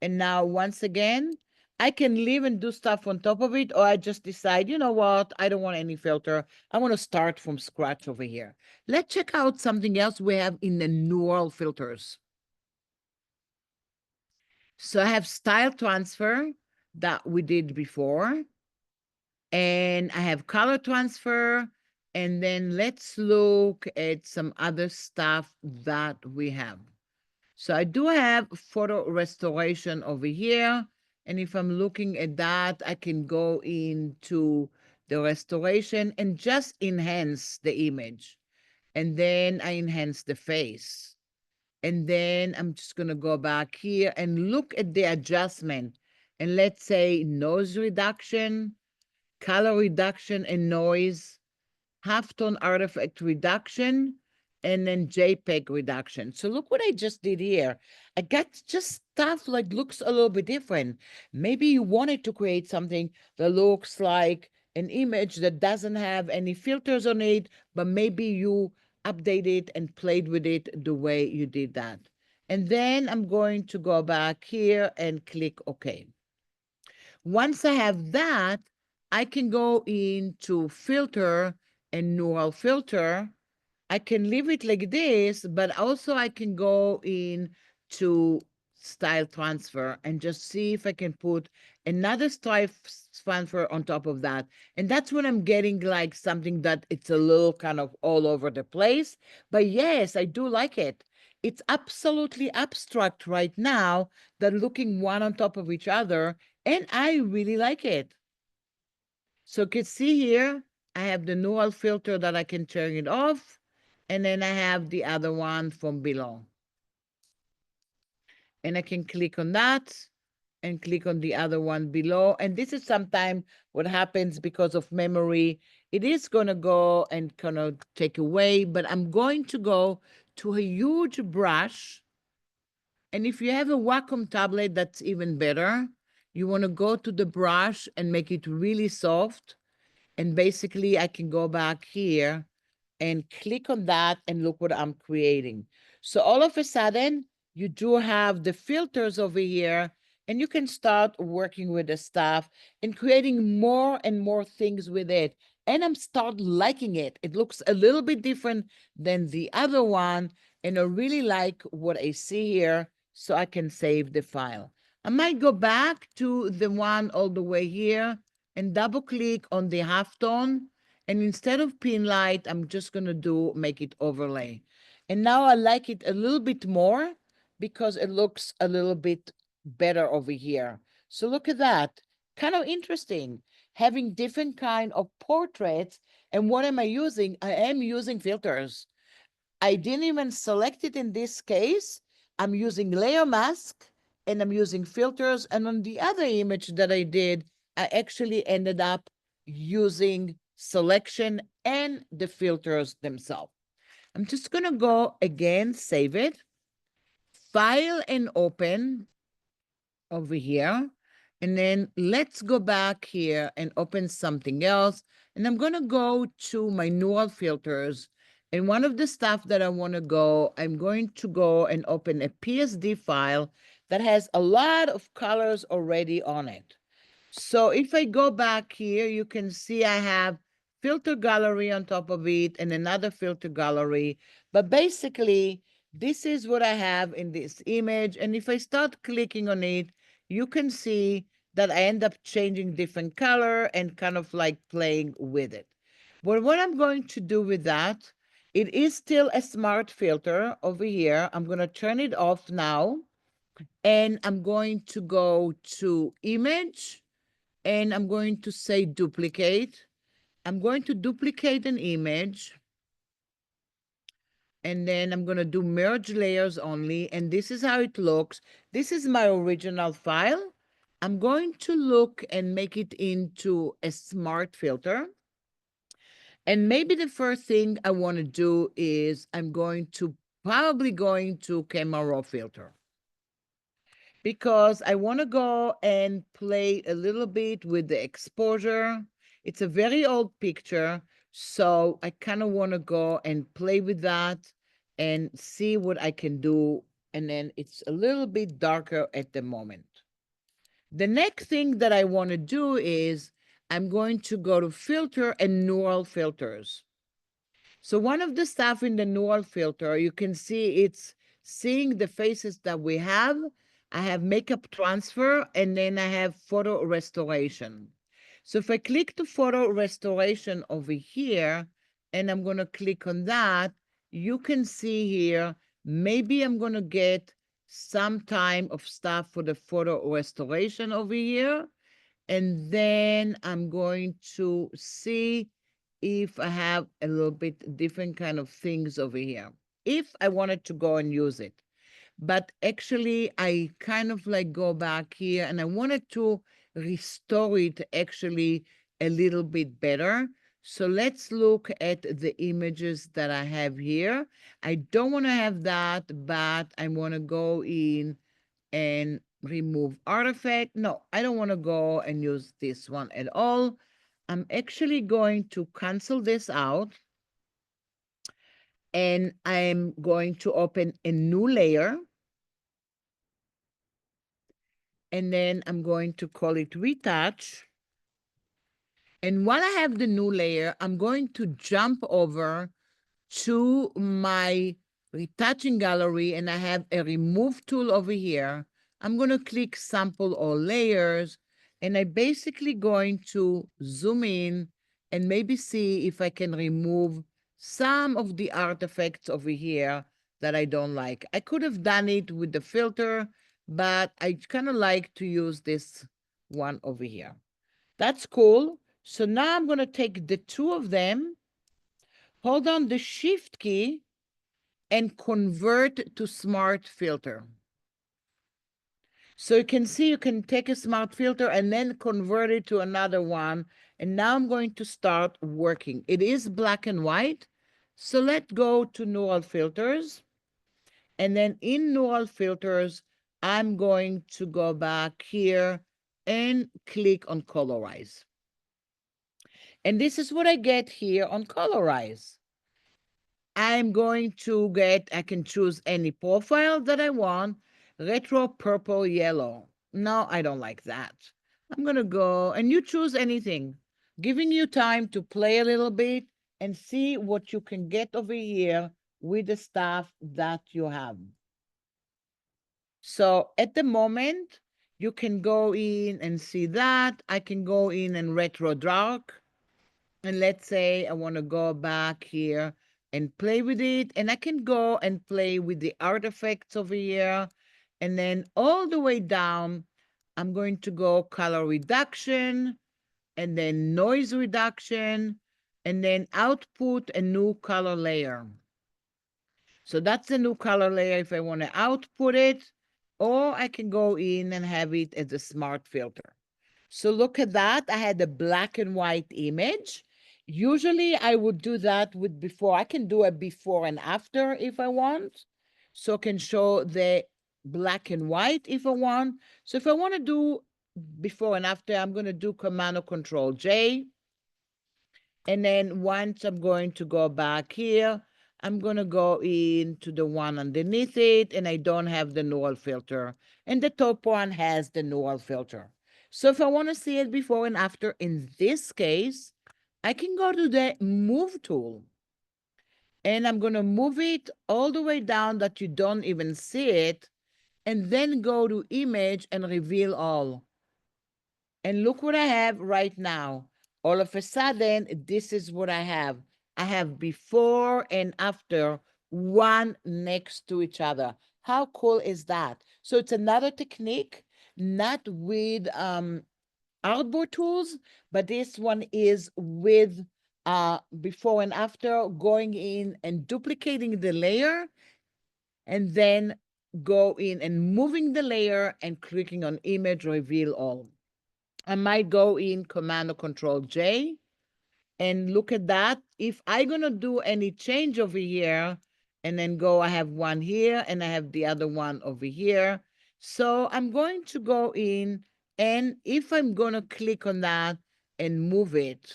S1: And now once again, I can leave and do stuff on top of it, or I just decide, you know what, I don't want any filter. I want to start from scratch over here. Let's check out something else we have in the neural filters. So I have style transfer that we did before, and I have color transfer, and then let's look at some other stuff that we have. So I do have photo restoration over here. And if I'm looking at that, I can go into the restoration and just enhance the image. And then I enhance the face. And then I'm just going to go back here and look at the adjustment. And let's say noise reduction, color reduction and noise, halftone artifact reduction, and then JPEG reduction. So look what I just did here. I got just stuff like looks a little bit different. Maybe you wanted to create something that looks like an image that doesn't have any filters on it, but maybe you updated and played with it the way you did that. And then I'm going to go back here and click OK. Once I have that, I can go into filter and neural filter. I can leave it like this, but also I can go in to style transfer and just see if I can put another style transfer on top of that. And that's when I'm getting like something that it's a little kind of all over the place. But yes, I do like it. It's absolutely abstract right now. They're looking one on top of each other, and I really like it. So you can see here, I have the neural filter that I can turn it off. And then I have the other one from below. And I can click on that and click on the other one below. And this is sometimes what happens because of memory. It is going to go and kind of take away, but I'm going to go to a huge brush. And if you have a Wacom tablet, that's even better. You want to go to the brush and make it really soft. And basically, I can go back here and click on that and look what I'm creating. So all of a sudden, you do have the filters over here, and you can start working with the stuff and creating more and more things with it. And I'm start liking it. It looks a little bit different than the other one, and I really like what I see here, so I can save the file. I might go back to the one all the way here and double click on the halftone. And instead of pin light, I'm just going to make it overlay. And now I like it a little bit more because it looks a little bit better over here. So look at that. Kind of interesting. Having different kind of portraits. And what am I using? I am using filters. I didn't even select it in this case. I'm using layer mask and I'm using filters. And on the other image that I did, I actually ended up using selection and the filters themselves. I'm just going to go again, save it, file and open over here. And then let's go back here and open something else. And I'm going to go to my neural filters. And one of the stuff that I want to go, I'm going to go and open a PSD file that has a lot of colors already on it. So if I go back here, you can see I have filter gallery on top of it and another filter gallery. But basically, this is what I have in this image. And if I start clicking on it, you can see that I end up changing different color and kind of like playing with it. But what I'm going to do with that, it is still a smart filter over here. I'm going to turn it off now. And I'm going to go to image and I'm going to say duplicate. I'm going to duplicate an image. And then I'm going to do merge layers only. And this is how it looks. This is my original file. I'm going to look and make it into a smart filter. And maybe the first thing I want to do is I'm probably going to Camera Raw filter, because I want to go and play a little bit with the exposure. It's a very old picture, so I kind of want to go and play with that and see what I can do. And then it's a little bit darker at the moment. The next thing that I want to do is I'm going to go to filter and neural filters. So one of the stuff in the neural filter, you can see it's seeing the faces that we have. I have makeup transfer, and then I have photo restoration. So if I click to photo restoration over here, and I'm going to click on that, you can see here, maybe I'm going to get some time of stuff for the photo restoration over here. And then I'm going to see if I have a little bit different kind of things over here, if I wanted to go and use it. But actually, I kind of like go back here and I wanted to restore it actually a little bit better. So let's look at the images that I have here. I don't want to have that, but I want to go in and remove artifact. No, I don't want to go and use this one at all. I'm actually going to cancel this out. And I'm going to open a new layer. And then I'm going to call it retouch. And while I have the new layer, I'm going to jump over to my retouching gallery and I have a remove tool over here. I'm going to click sample all layers and I'm basically going to zoom in and maybe see if I can remove some of the artifacts over here that I don't like. I could have done it with the filter, but I kind of like to use this one over here. That's cool. So now I'm going to take the two of them, hold down the shift key, and convert to smart filter. So you can see you can take a smart filter and then convert it to another one. And now I'm going to start working. It is black and white. So let's go to neural filters. And then in neural filters, I'm going to go back here and click on colorize. And this is what I get here on colorize. I'm going to get, I can choose any profile that I want, retro, purple, yellow. No, I don't like that. I'm going to go, and you choose anything, giving you time to play a little bit and see what you can get over here with the stuff that you have. So at the moment, you can go in and see that. I can go in and retro dark. And let's say I want to go back here and play with it. And I can go and play with the artifacts over here. And then all the way down, I'm going to go color reduction and then noise reduction and then output a new color layer. So that's the new color layer if I want to output it, or I can go in and have it as a smart filter. So look at that. I had a black and white image. Usually I would do that with before. I can do a before and after if I want. So I can show the black and white if I want. So if I want to do before and after, I'm going to do Command or Control J. And then once I'm going to go back here, I'm going to go into the one underneath it, and I don't have the null filter. And the top one has the null filter. So if I want to see it before and after, in this case, I can go to the Move tool. And I'm going to move it all the way down that you don't even see it, and then go to Image and Reveal All. And look what I have right now. All of a sudden, this is what I have. I have before and after, one next to each other. How cool is that? So it's another technique, not with artboard tools, but this one is with before and after, going in and duplicating the layer, and then go in and moving the layer and clicking on Image Reveal All. I might go in Command or Control J and look at that. If I'm going to do any change over here and then go, I have one here and I have the other one over here. So I'm going to go in, and if I'm going to click on that and move it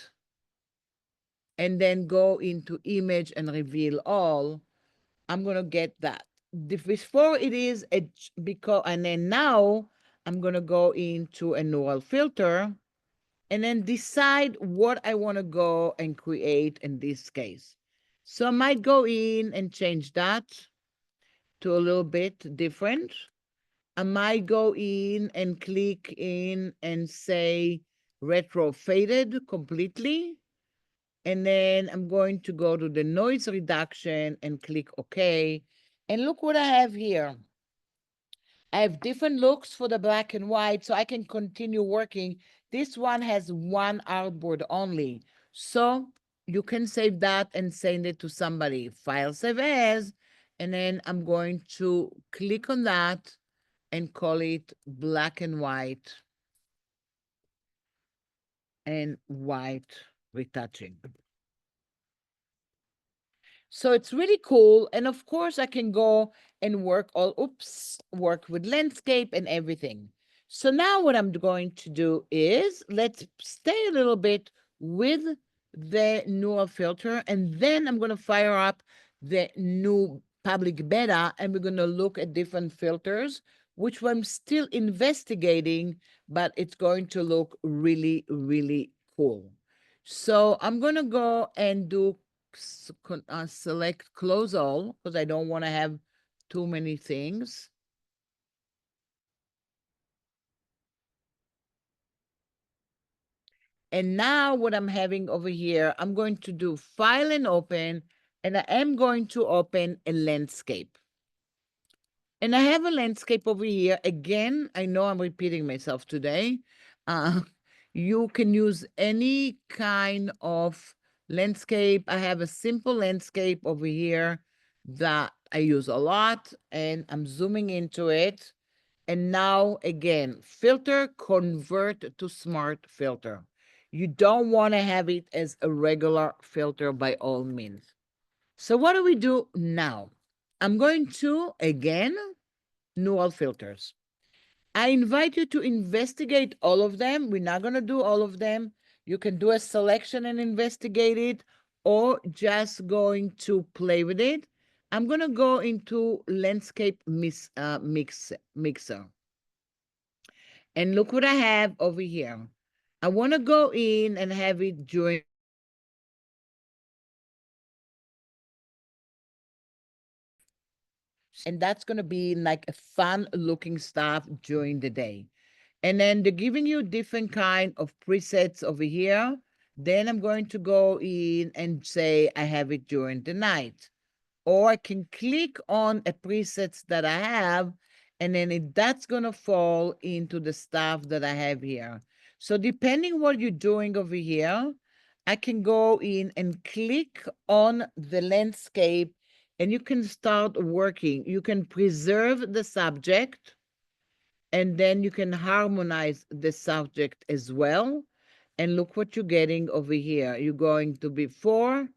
S1: and then go into Image and Reveal All, I'm going to get that. Before it is because, and then now I'm going to go into a null filter and then decide what I want to go and create in this case. So I might go in and change that to a little bit different. I might go in and click in and say retro faded completely. And then I'm going to go to the noise reduction and click OK. And look what I have here. I have different looks for the black and white, so I can continue working. This one has one artboard only. So you can save that and send it to somebody. File save as, and then I'm going to click on that and call it black and white retouching. So it's really cool. And of course, I can go and work with landscape and everything. So now what I'm going to do is let's stay a little bit with the null filter, and then I'm going to fire up the new public beta, and we're going to look at different filters, which I'm still investigating, but it's going to look really, really cool. So I'm going to go and do select close all because I don't want to have too many things. And now what I'm having over here, I'm going to do file and open, and I am going to open a landscape. And I have a landscape over here. Again, I know I'm repeating myself today. You can use any kind of landscape. I have a simple landscape over here that I use a lot, and I'm zooming into it. And now again, filter, convert to smart filter. You don't want to have it as a regular filter by all means. So what do we do now? I'm going to, again, null filters. I invite you to investigate all of them. We're not going to do all of them. You can do a selection and investigate it, or just going to play with it. I'm going to go into landscape mixer. And look what I have over here. I want to go in and have it during and that's going to be like a fun looking stuff during the day. And then they're giving you different kind of presets over here. Then I'm going to go in and say I have it during the night. Or I can click on a presets that I have, and then that's going to fall into the stuff that I have here. So depending what you're doing over here, I can go in and click on the landscape, and you can start working. You can preserve the subject, And then you can harmonize the subject as well. And look what you're getting over here. You're going to before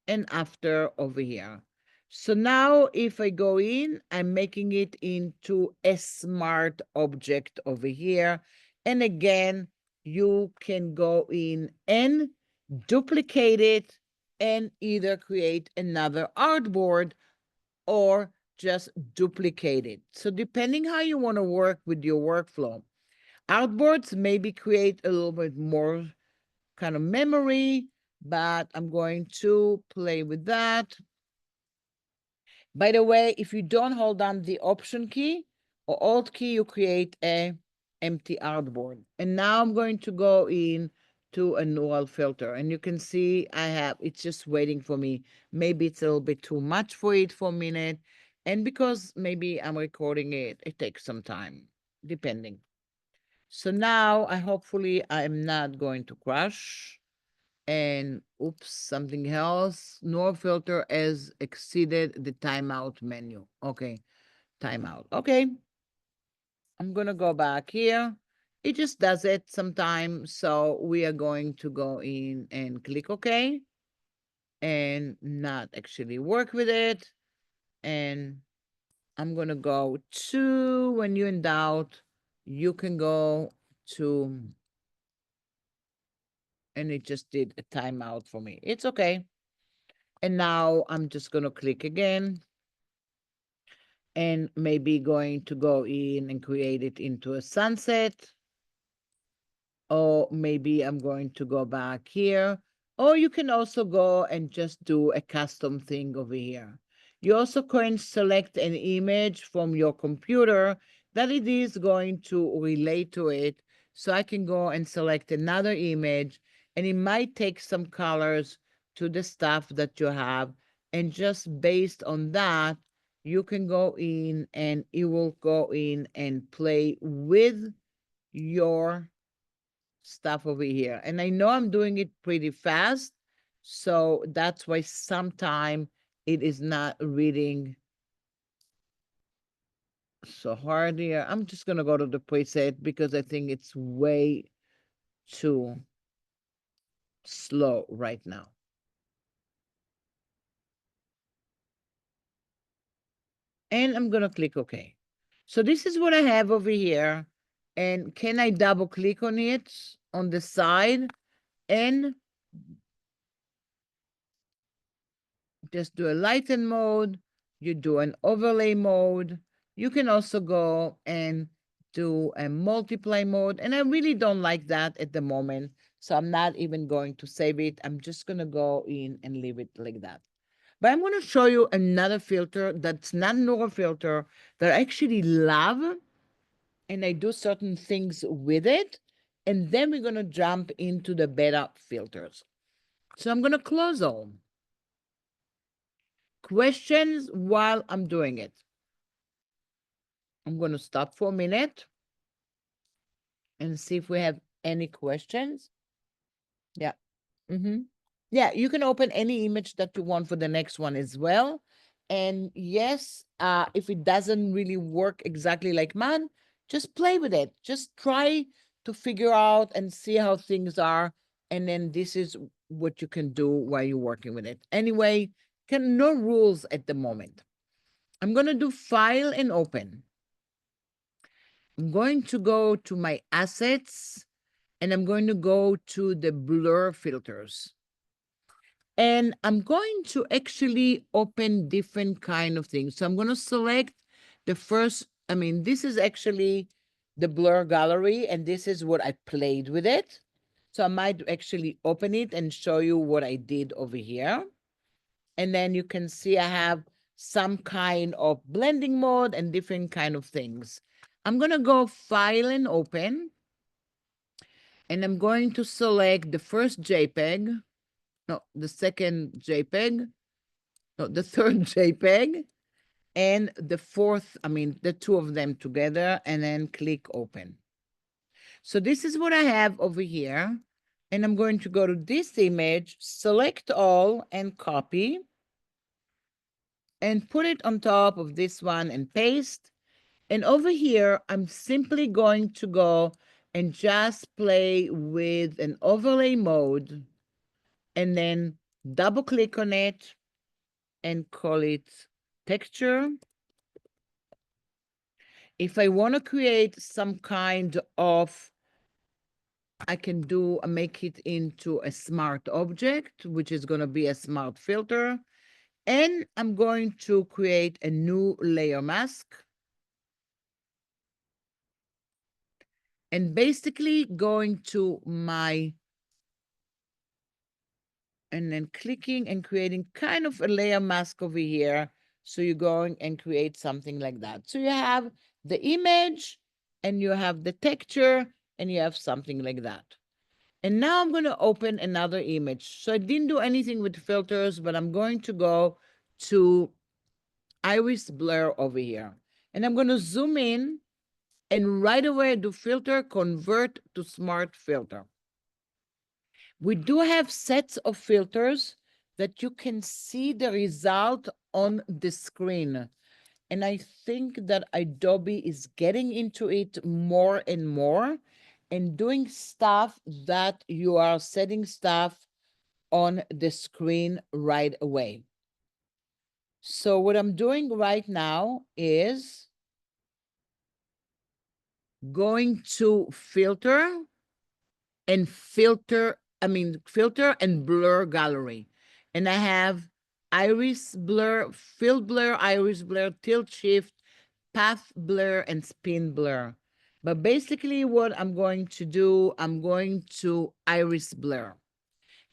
S1: and after over here. So now if I go in, I'm making it into a smart object over here. And again, you can go in and duplicate it and either create another artboard or just duplicate it. So depending how you want to work with your workflow, artboards maybe create a little bit more kind of memory, but I'm going to play with that. By the way, if you don't hold down the Option key or Alt key, you create a empty artboard. And now I'm going to go in to a neural filter. And you can see it's just waiting for me. Maybe it's a little bit too much for it for a minute. And because maybe I'm recording it, it takes some time, depending. So now hopefully I'm not going to crash. And oops, something else. No filter has exceeded the timeout menu. Okay, timeout. Okay, I'm gonna go back here. It just does it sometimes. So we are going to go in and click OK and not actually work with it. And I'm gonna go to, when you're in doubt, you can go to, and it just did a timeout for me. It's okay. And now I'm just going to click again and maybe going to go in and create it into a sunset. Or maybe I'm going to go back here. Or you can also go and just do a custom thing over here. You also can select an image from your computer that it is going to relate to it. So I can go and select another image, and it might take some colors to the stuff that you have. And just based on that, you can go in and it will go in and play with your stuff over here. And I know I'm doing it pretty fast, so that's why sometimes it is not reading so hard here. I'm just gonna go to the preset because I think it's way too slow right now. And I'm gonna click OK. So this is what I have over here. And can I double click on it on the side and just do a lighten mode, you do an overlay mode. You can also go and do a multiply mode. And I really don't like that at the moment. So I'm not even going to save it. I'm just going to go in and leave it like that. But I'm going to show you another filter that's not neural filter that I actually love. And I do certain things with it. And then we're going to jump into the beta filters. So I'm going to close all. Questions while I'm doing it. I'm going to stop for a minute and see if we have any questions. Yeah. Yeah, you can open any image that you want for the next one as well. And yes, if it doesn't really work exactly like mine, just play with it. Just try to figure out and see how things are. And then this is what you can do while you're working with it. Anyway, no rules at the moment. I'm going to do File and Open. I'm going to go to my assets and I'm going to go to the blur filters. And I'm going to actually open different kind of things. So I'm going to select the first, this is actually the blur gallery, and this is what I played with it. So I might actually open it and show you what I did over here. And then you can see I have some kind of blending mode and different kind of things. I'm going to go File and Open. And I'm going to select the first JPEG. No, the second JPEG. No, the third JPEG. And the fourth, the two of them together. And then click Open. So this is what I have over here. And I'm going to go to this image, select all, and copy. And put it on top of this one and paste. And over here, I'm simply going to go and just play with an overlay mode and then double click on it and call it texture. If I want to create some kind of, I can make it into a smart object, which is going to be a smart filter. And I'm going to create a new layer mask. And basically going to my, and then clicking and creating kind of a layer mask over here. So you're going and create something like that. So you have the image and you have the texture and you have something like that. And now I'm going to open another image. So I didn't do anything with filters, but I'm going to go to iris blur over here. And I'm going to zoom in and right away do filter, convert to smart filter. We do have sets of filters that you can see the result on the screen. And I think that Adobe is getting into it more and more and doing stuff that you are setting stuff on the screen right away. So what I'm doing right now is going to filter and filter and blur gallery. And I have iris blur, fill blur, iris blur, tilt shift, path blur, and spin blur. But basically what I'm going to do, I'm going to iris blur.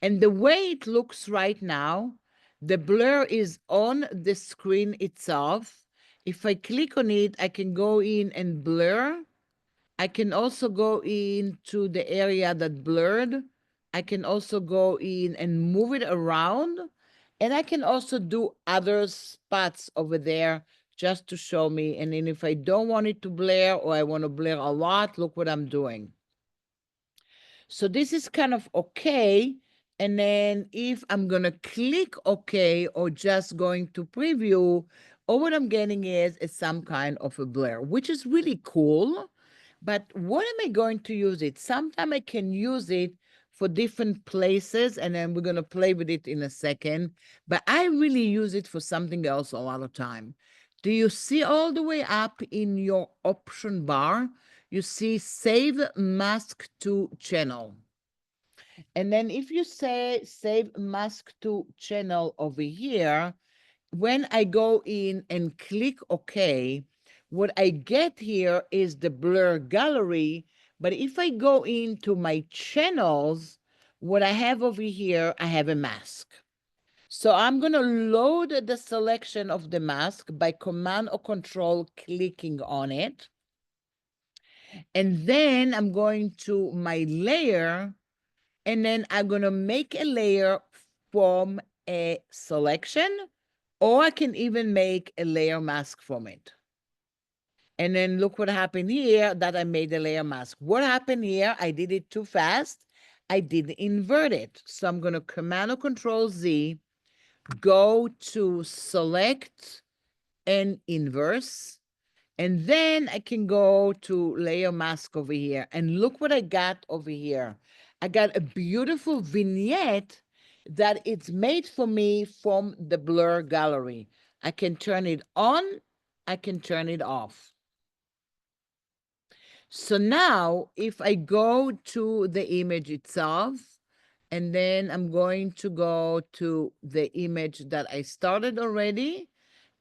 S1: And the way it looks right now, the blur is on the screen itself. If I click on it, I can go in and blur. I can also go into the area that blurred. I can also go in and move it around. And I can also do other spots over there just to show me. And then if I don't want it to blur or I want to blur a lot, look what I'm doing. So this is kind of okay. And then if I'm going to click OK or just going to preview, all what I'm getting is some kind of a blur, which is really cool. But what am I going to use it? Sometimes I can use it for different places, and then we're going to play with it in a second. But I really use it for something else a lot of time. Do you see all the way up in your option bar? You see Save Mask to Channel. And then if you say Save Mask to Channel over here, when I go in and click OK, what I get here is the blur gallery. But if I go into my channels, what I have over here, I have a mask. So I'm going to load the selection of the mask by Command or Control clicking on it. And then I'm going to my layer, and then I'm going to make a layer from a selection, or I can even make a layer mask from it. And then look what happened here, that I made a layer mask. What happened here, I did it too fast. I did invert it. So I'm going to Command or Control Z, go to Select and Inverse. And then I can go to Layer Mask over here. And look what I got over here. I got a beautiful vignette that it's made for me from the blur gallery. I can turn it on. I can turn it off. So now if I go to the image itself, and then I'm going to go to the image that I started already,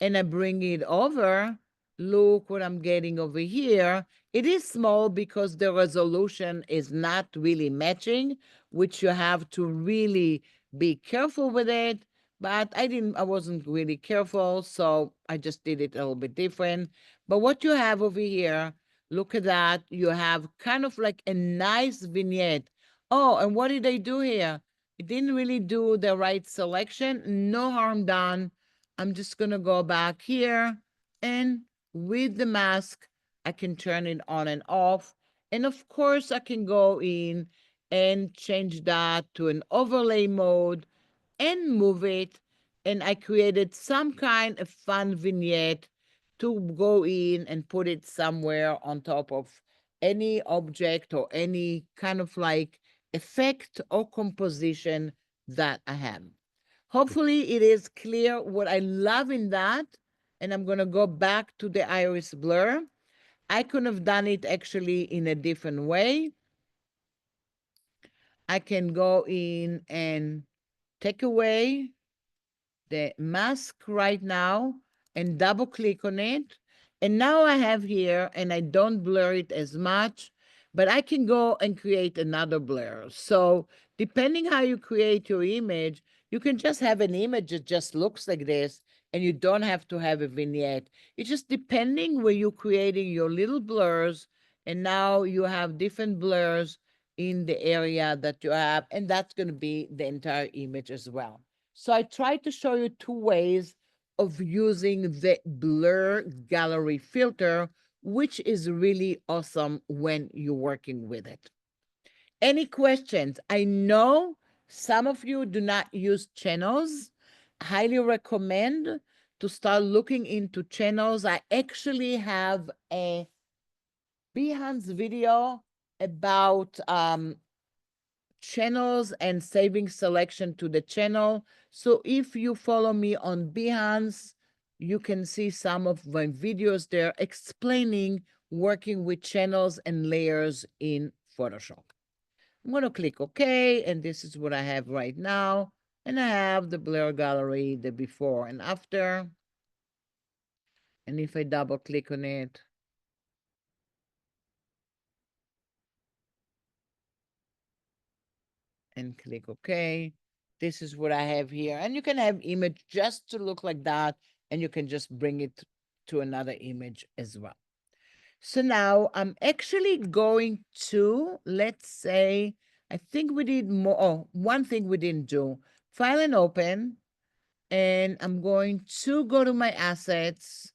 S1: and I bring it over, look what I'm getting over here. It is small because the resolution is not really matching, which you have to really be careful with it. But I wasn't really careful, so I just did it a little bit different. But what you have over here, look at that. You have kind of like a nice vignette. Oh, and what did I do here? It didn't really do the right selection. No harm done. I'm just going to go back here, and with the mask, I can turn it on and off. And of course, I can go in and change that to an overlay mode and move it. And I created some kind of fun vignette to go in and put it somewhere on top of any object or any kind of like effect or composition that I have. Hopefully it is clear what I love in that. And I'm going to go back to the iris blur. I could have done it actually in a different way. I can go in and take away the mask right now and double click on it. And now I have here, and I don't blur it as much, but I can go and create another blur. So depending how you create your image, you can just have an image that just looks like this, and you don't have to have a vignette. It's just depending where you're creating your little blurs, and now you have different blurs in the area that you have, and that's going to be the entire image as well. So I tried to show you two ways of using the blur gallery filter, which is really awesome when you're working with it. Any questions? I know some of you do not use channels. Highly recommend to start looking into channels. I actually have a Behance video about channels and saving selection to the channel. So if you follow me on Behance, you can see some of my videos there explaining working with channels and layers in Photoshop. I'm going to click OK, and this is what I have right now. And I have the blur gallery, the before and after. And if I double click on it, and click OK, this is what I have here. And you can have image just to look like that, and you can just bring it to another image as well. So now I'm actually going to, let's say, I think we did more. Oh, one thing we didn't do, file and open. And I'm going to go to my assets,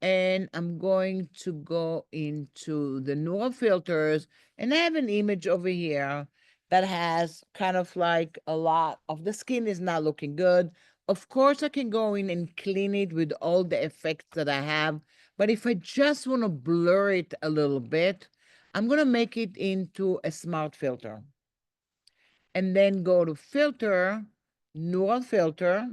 S1: and I'm going to go into the neural filters, and I have an image over here that has kind of like a lot of the skin is not looking good. Of course, I can go in and clean it with all the effects that I have, but if I just want to blur it a little bit, I'm going to make it into a smart filter. And then go to filter, neural filter,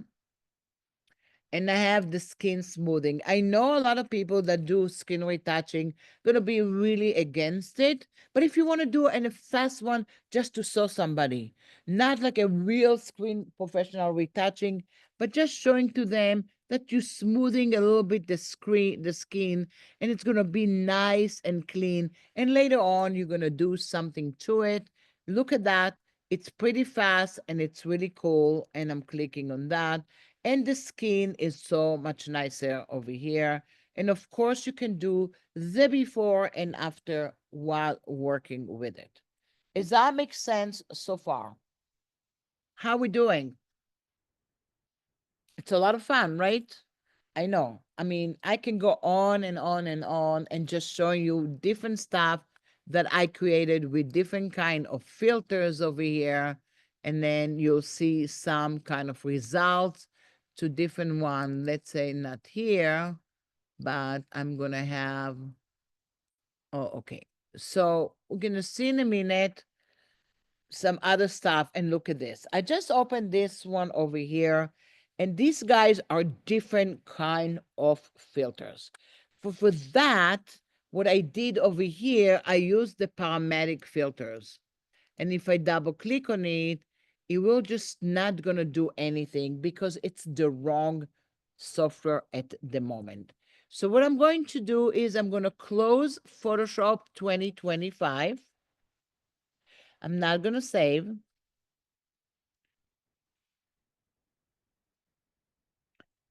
S1: and I have the skin smoothing. I know a lot of people that do skin retouching gonna be really against it, but if you want to do a fast one just to show somebody, not like a real skin professional retouching, but just showing to them that you're smoothing a little bit the skin, and it's gonna be nice and clean. And later on, you're gonna do something to it. Look at that. It's pretty fast and it's really cool. And I'm clicking on that, and the skin is so much nicer over here. And of course, you can do the before and after while working with it. Does that make sense so far? How are we doing? It's a lot of fun, right? I know. I mean, I can go on and on and on and just showing you different stuff that I created with different kind of filters over here. And then you'll see some kind of results to different one. Let's say not here, but I'm going to have, oh, okay. So we're going to see in a minute some other stuff, and look at this. I just opened this one over here, and these guys are different kind of filters. For that, what I did over here, I used the parametric filters. And if I double click on it, it will just not gonna do anything because it's the wrong software at the moment. So what I'm going to do is I'm gonna close Photoshop 2025. I'm not gonna save.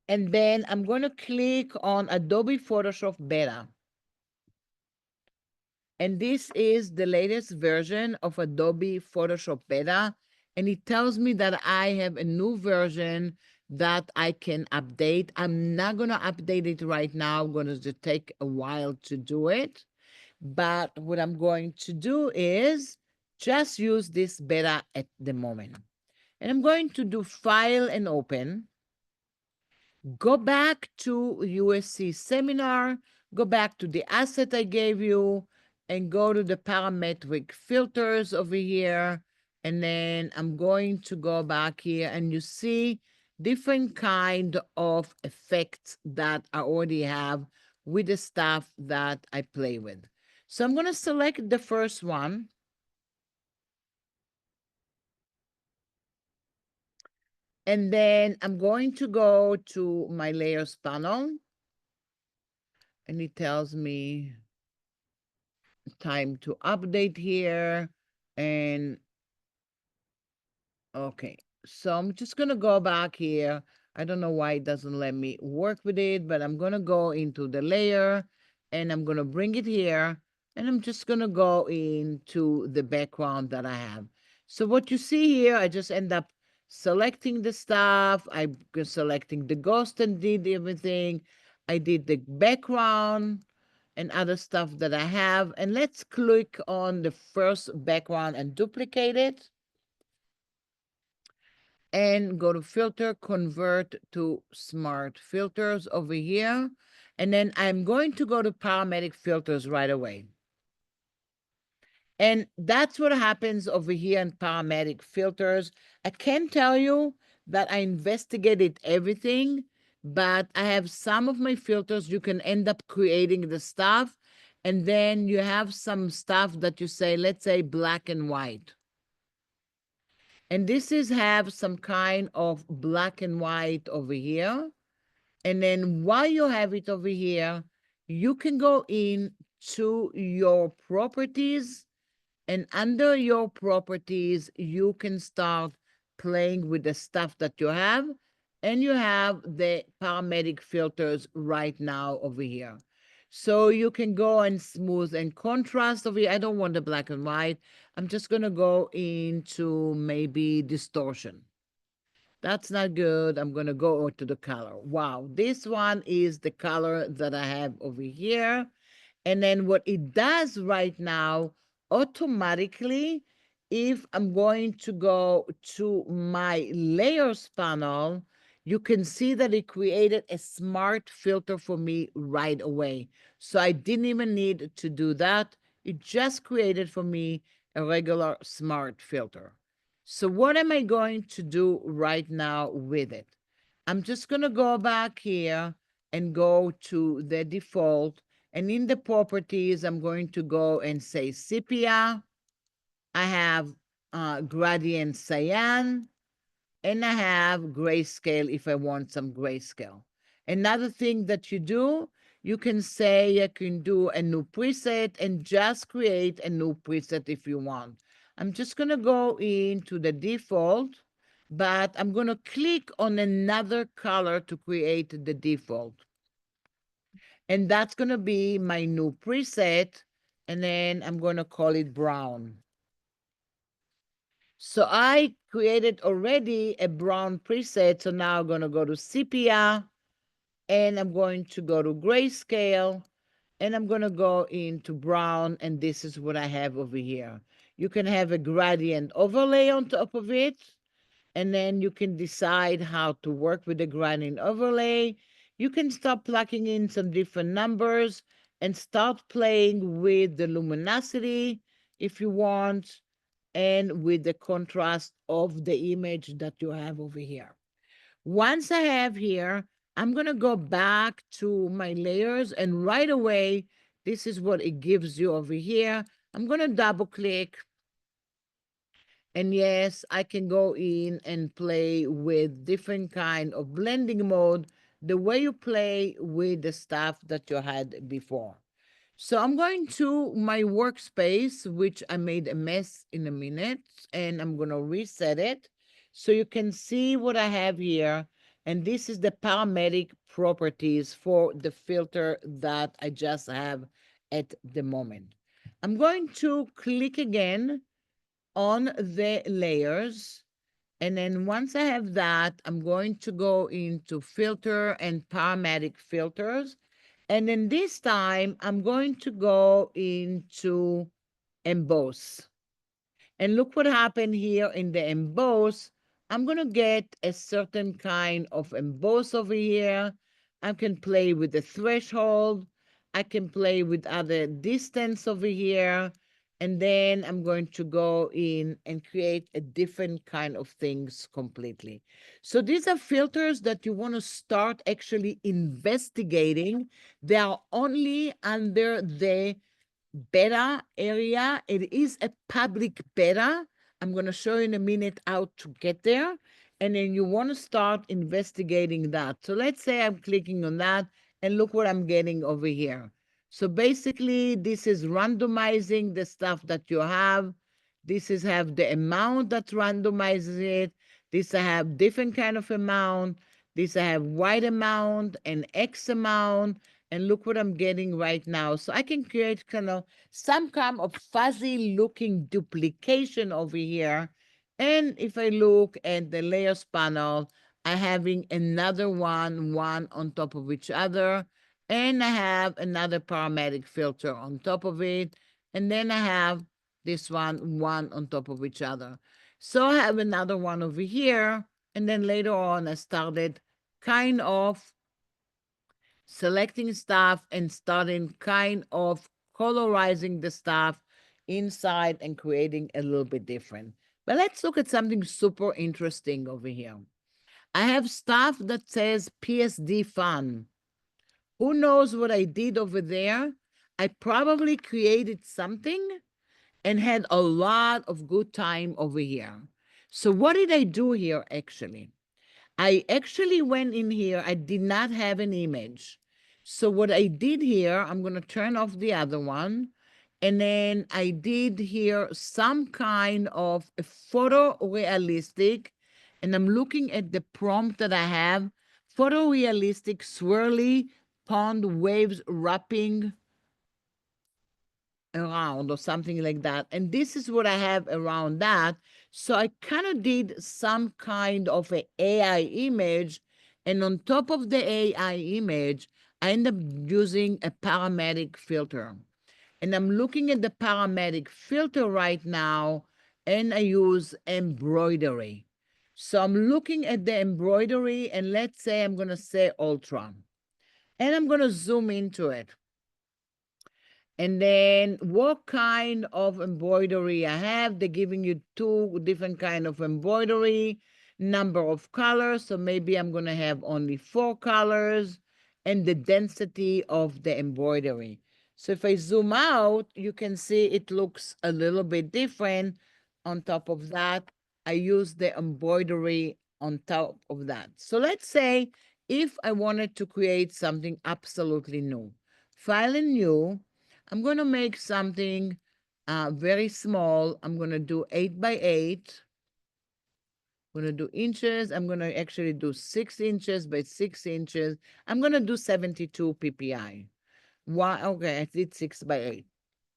S1: And then I'm going to click on Adobe Photoshop Beta. And this is the latest version of Adobe Photoshop Beta. And it tells me that I have a new version that I can update. I'm not going to update it right now. I'm going to take a while to do it. But what I'm going to do is just use this beta at the moment. And I'm going to do File and Open. Go back to USC seminar, go back to the asset I gave you, and go to the parametric filters over here. And then I'm going to go back here, and you see different kind of effects that I already have with the stuff that I play with. So I'm going to select the first one. And then I'm going to go to my layers panel, and it tells me time to update here. And okay, so I'm just gonna go back here. I don't know why it doesn't let me work with it, but I'm gonna go into the layer, and I'm gonna bring it here, and I'm just gonna go into the background that I have. So what you see here, I just end up selecting the stuff. I'm selecting the ghost and did everything. I did the background and other stuff that I have. And let's click on the first background and duplicate it. And go to filter, convert to smart filters over here. And then I'm going to go to parametric filters right away. And that's what happens over here in parametric filters. I can tell you that I investigated everything, but I have some of my filters. You can end up creating the stuff, and then you have some stuff that you say, let's say black and white. And this is have some kind of black and white over here. And then while you have it over here, you can go in to your properties, and under your properties, you can start playing with the stuff that you have. And you have the parametric filters right now over here. So you can go and smooth and contrast over here. I don't want the black and white. I'm just going to go into maybe distortion. That's not good. I'm going to go to the color. Wow, this one is the color that I have over here. And then what it does right now, automatically, if I'm going to go to my layers panel, you can see that it created a smart filter for me right away. So I didn't even need to do that. It just created for me a regular smart filter. So what am I going to do right now with it? I'm just going to go back here and go to the default. And in the properties, I'm going to go and say sepia. I have gradient cyan, and I have grayscale if I want some grayscale. Another thing that you do, you can say you can do a new preset and just create a new preset if you want. I'm just going to go into the default, but I'm going to click on another color to create the default. And that's going to be my new preset. And then I'm going to call it brown. So I created already a brown preset. So now I'm going to go to sepia, and I'm going to go to grayscale, and I'm going to go into brown. And this is what I have over here. You can have a gradient overlay on top of it. And then you can decide how to work with the gradient overlay. You can start plugging in some different numbers and start playing with the luminosity if you want, and with the contrast of the image that you have over here. Once I have here, I'm going to go back to my layers, and right away, this is what it gives you over here. I'm going to double click. And yes, I can go in and play with different kind of blending mode, the way you play with the stuff that you had before. So I'm going to my workspace, which I made a mess in a minute, and I'm going to reset it so you can see what I have here. And this is the parametric properties for the filter that I just have at the moment. I'm going to click again on the layers. And then once I have that, I'm going to go into filter and parametric filters. And then this time, I'm going to go into emboss. And look what happened here in the emboss. I'm going to get a certain kind of emboss over here. I can play with the threshold. I can play with other distance over here. And then I'm going to go in and create a different kind of things completely. So these are filters that you want to start actually investigating. They are only under the beta area. It is a public beta. I'm going to show you in a minute how to get there. And then you want to start investigating that. So let's say I'm clicking on that and look what I'm getting over here. So basically, this is randomizing the stuff that you have. This is have the amount that randomizes it. This I have different kind of amount. This I have white amount and X amount. And look what I'm getting right now. So I can create kind of some kind of fuzzy looking duplication over here. And if I look at the layers panel, I'm having another one on top of each other. And I have another parametric filter on top of it. And then I have this one on top of each other. So I have another one over here. And then later on, I started kind of selecting stuff and starting kind of colorizing the stuff inside and creating a little bit different. But let's look at something super interesting over here. I have stuff that says PSD fun. Who knows what I did over there? I probably created something and had a lot of good time over here. So what did I do here actually? I actually went in here. I did not have an image. So what I did here, I'm going to turn off the other one. And then I did here some kind of a photorealistic. And I'm looking at the prompt that I have. Photorealistic swirly pond waves wrapping around or something like that. And this is what I have around that. So I kind of did some kind of a AI image. And on top of the AI image, I end up using a parametric filter. And I'm looking at the parametric filter right now, and I use embroidery. So I'm looking at the embroidery, and let's say I'm going to say ultra. And I'm going to zoom into it. And then what kind of embroidery I have. They're giving you two different kind of embroidery, number of colors. So maybe I'm going to have only 4 colors and the density of the embroidery. So if I zoom out, you can see it looks a little bit different. On top of that, I use the embroidery on top of that. So let's say if I wanted to create something absolutely new, file and new, I'm going to make something very small. I'm going to do 8 by 8. I'm going to do inches. I'm going to actually do 6 inches by 6 inches. I'm going to do 72 ppi. Why? Okay, I did 6 by 8.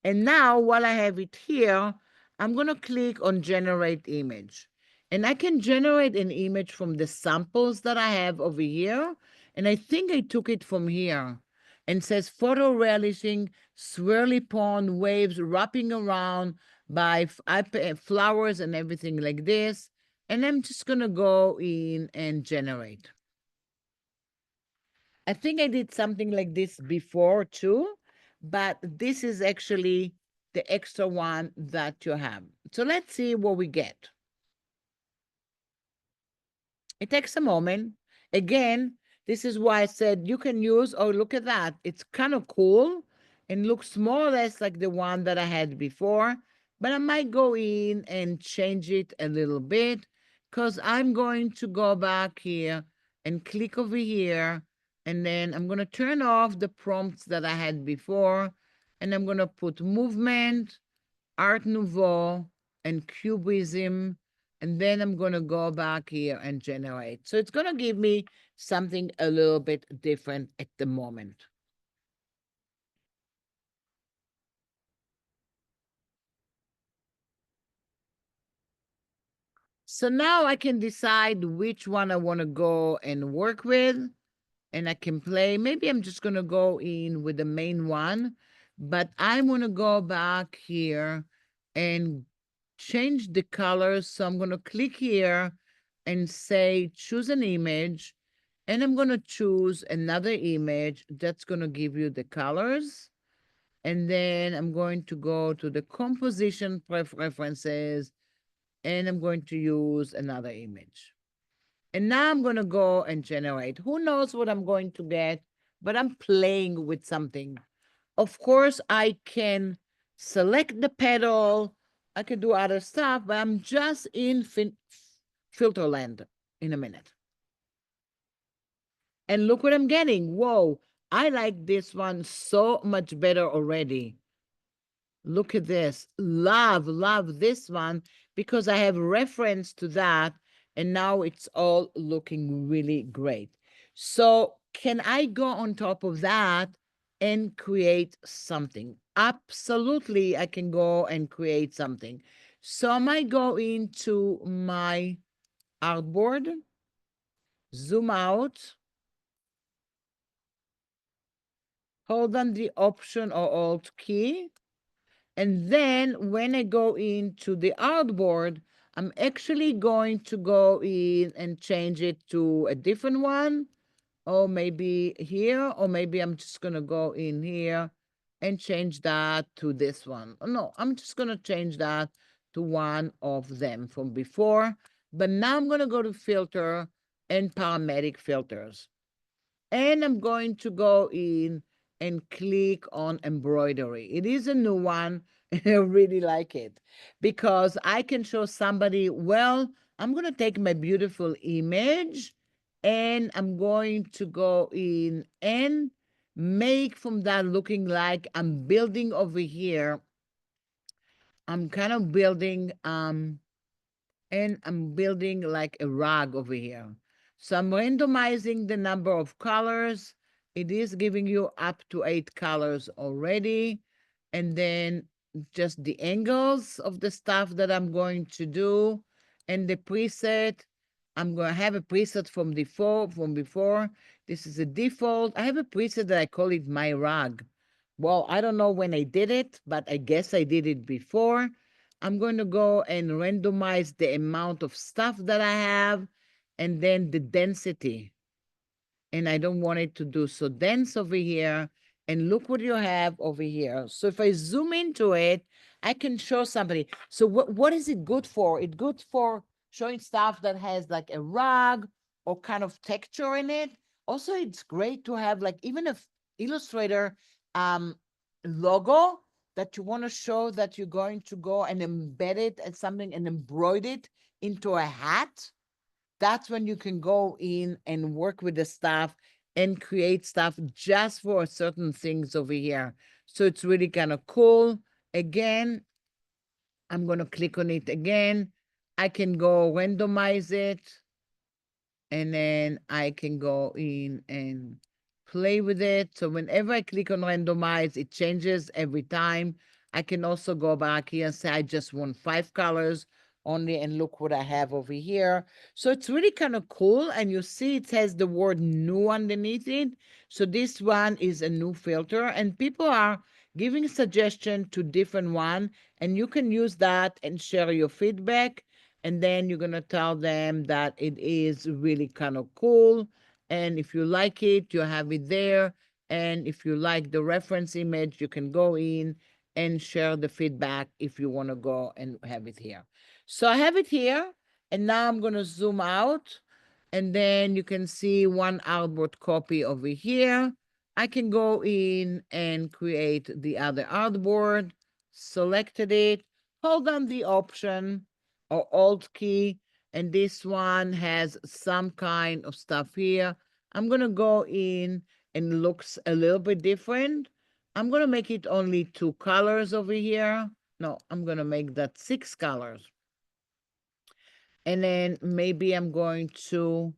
S1: And now while I have it here, I'm going to click on generate image. And I can generate an image from the samples that I have over here. And I think I took it from here. And says photorealistic swirly pond waves wrapping around by flowers and everything like this. And I'm just going to go in and generate. I think I did something like this before too, but this is actually the extra one that you have. So let's see what we get. It takes a moment. Again, this is why I said you can use, oh, look at that. It's kind of cool and looks more or less like the one that I had before, but I might go in and change it a little bit because I'm going to go back here and click over here. And then I'm going to turn off the prompts that I had before. And I'm going to put movement, Art Nouveau, and Cubism. And then I'm going to go back here and generate. So it's going to give me something a little bit different at the moment. So now I can decide which one I want to go and work with. And I can play. Maybe I'm just going to go in with the main one. But I want to go back here and change the colors. So I'm going to click here and say, choose an image, and I'm going to choose another image that's going to give you the colors. And then I'm going to go to the composition preferences, and I'm going to use another image. And now I'm going to go and generate. Who knows what I'm going to get, but I'm playing with something. Of course, I can select the petal. I can do other stuff, but I'm just in filter land in a minute. And look what I'm getting. Whoa, I like this one so much better already. Look at this. Love this one because I have reference to that. And now it's all looking really great. So can I go on top of that and create something? Absolutely, I can go and create something. So I might go into my artboard, zoom out, hold on the Option or Alt key. And then when I go into the artboard, I'm actually going to go in and change it to a different one, or maybe here, or maybe I'm just going to go in here and change that to this one. Oh, no, I'm just going to change that to one of them from before. But now I'm going to go to filter and parametric filters. And I'm going to go in and click on embroidery. It is a new one. And I really like it because I can show somebody, well, I'm going to take my beautiful image and I'm going to go in and make from that looking like I'm building over here. I'm kind of building, and I'm building like a rug over here. So I'm randomizing the number of colors. It is giving you up to 8 colors already. And then just the angles of the stuff that I'm going to do. And the preset, I'm going to have a preset from before. This is a default. I have a preset that I call it my rug. Well, I don't know when I did it, but I guess I did it before. I'm going to go and randomize the amount of stuff that I have and then the density. And I don't want it to do so dense over here. And look what you have over here. So if I zoom into it, I can show somebody. So what is it good for? It's good for showing stuff that has like a rug or kind of texture in it. Also, it's great to have like even a Illustrator logo that you want to show that you're going to go and embed it as something and embroider it into a hat. That's when you can go in and work with the staff and create stuff just for certain things over here. So it's really kind of cool. Again, I'm going to click on it again. I can go randomize it. And then I can go in and play with it. So whenever I click on randomize, it changes every time. I can also go back here and say, I just want 5 colors only, and look what I have over here. So it's really kind of cool. And you see it has the word new underneath it. So this one is a new filter, and people are giving suggestion to different one, and you can use that and share your feedback. And then you're going to tell them that it is really kind of cool. And if you like it, you have it there. And if you like the reference image, you can go in and share the feedback if you want to go and have it here. So I have it here. And now I'm going to zoom out. And then you can see one artboard copy over here. I can go in and create the other artboard, selected it, hold on the Option or Alt key, and this one has some kind of stuff here. I'm going to go in and looks a little bit different. I'm going to make it only 2 colors over here. No, I'm going to make that 6 colors. And then maybe I'm going to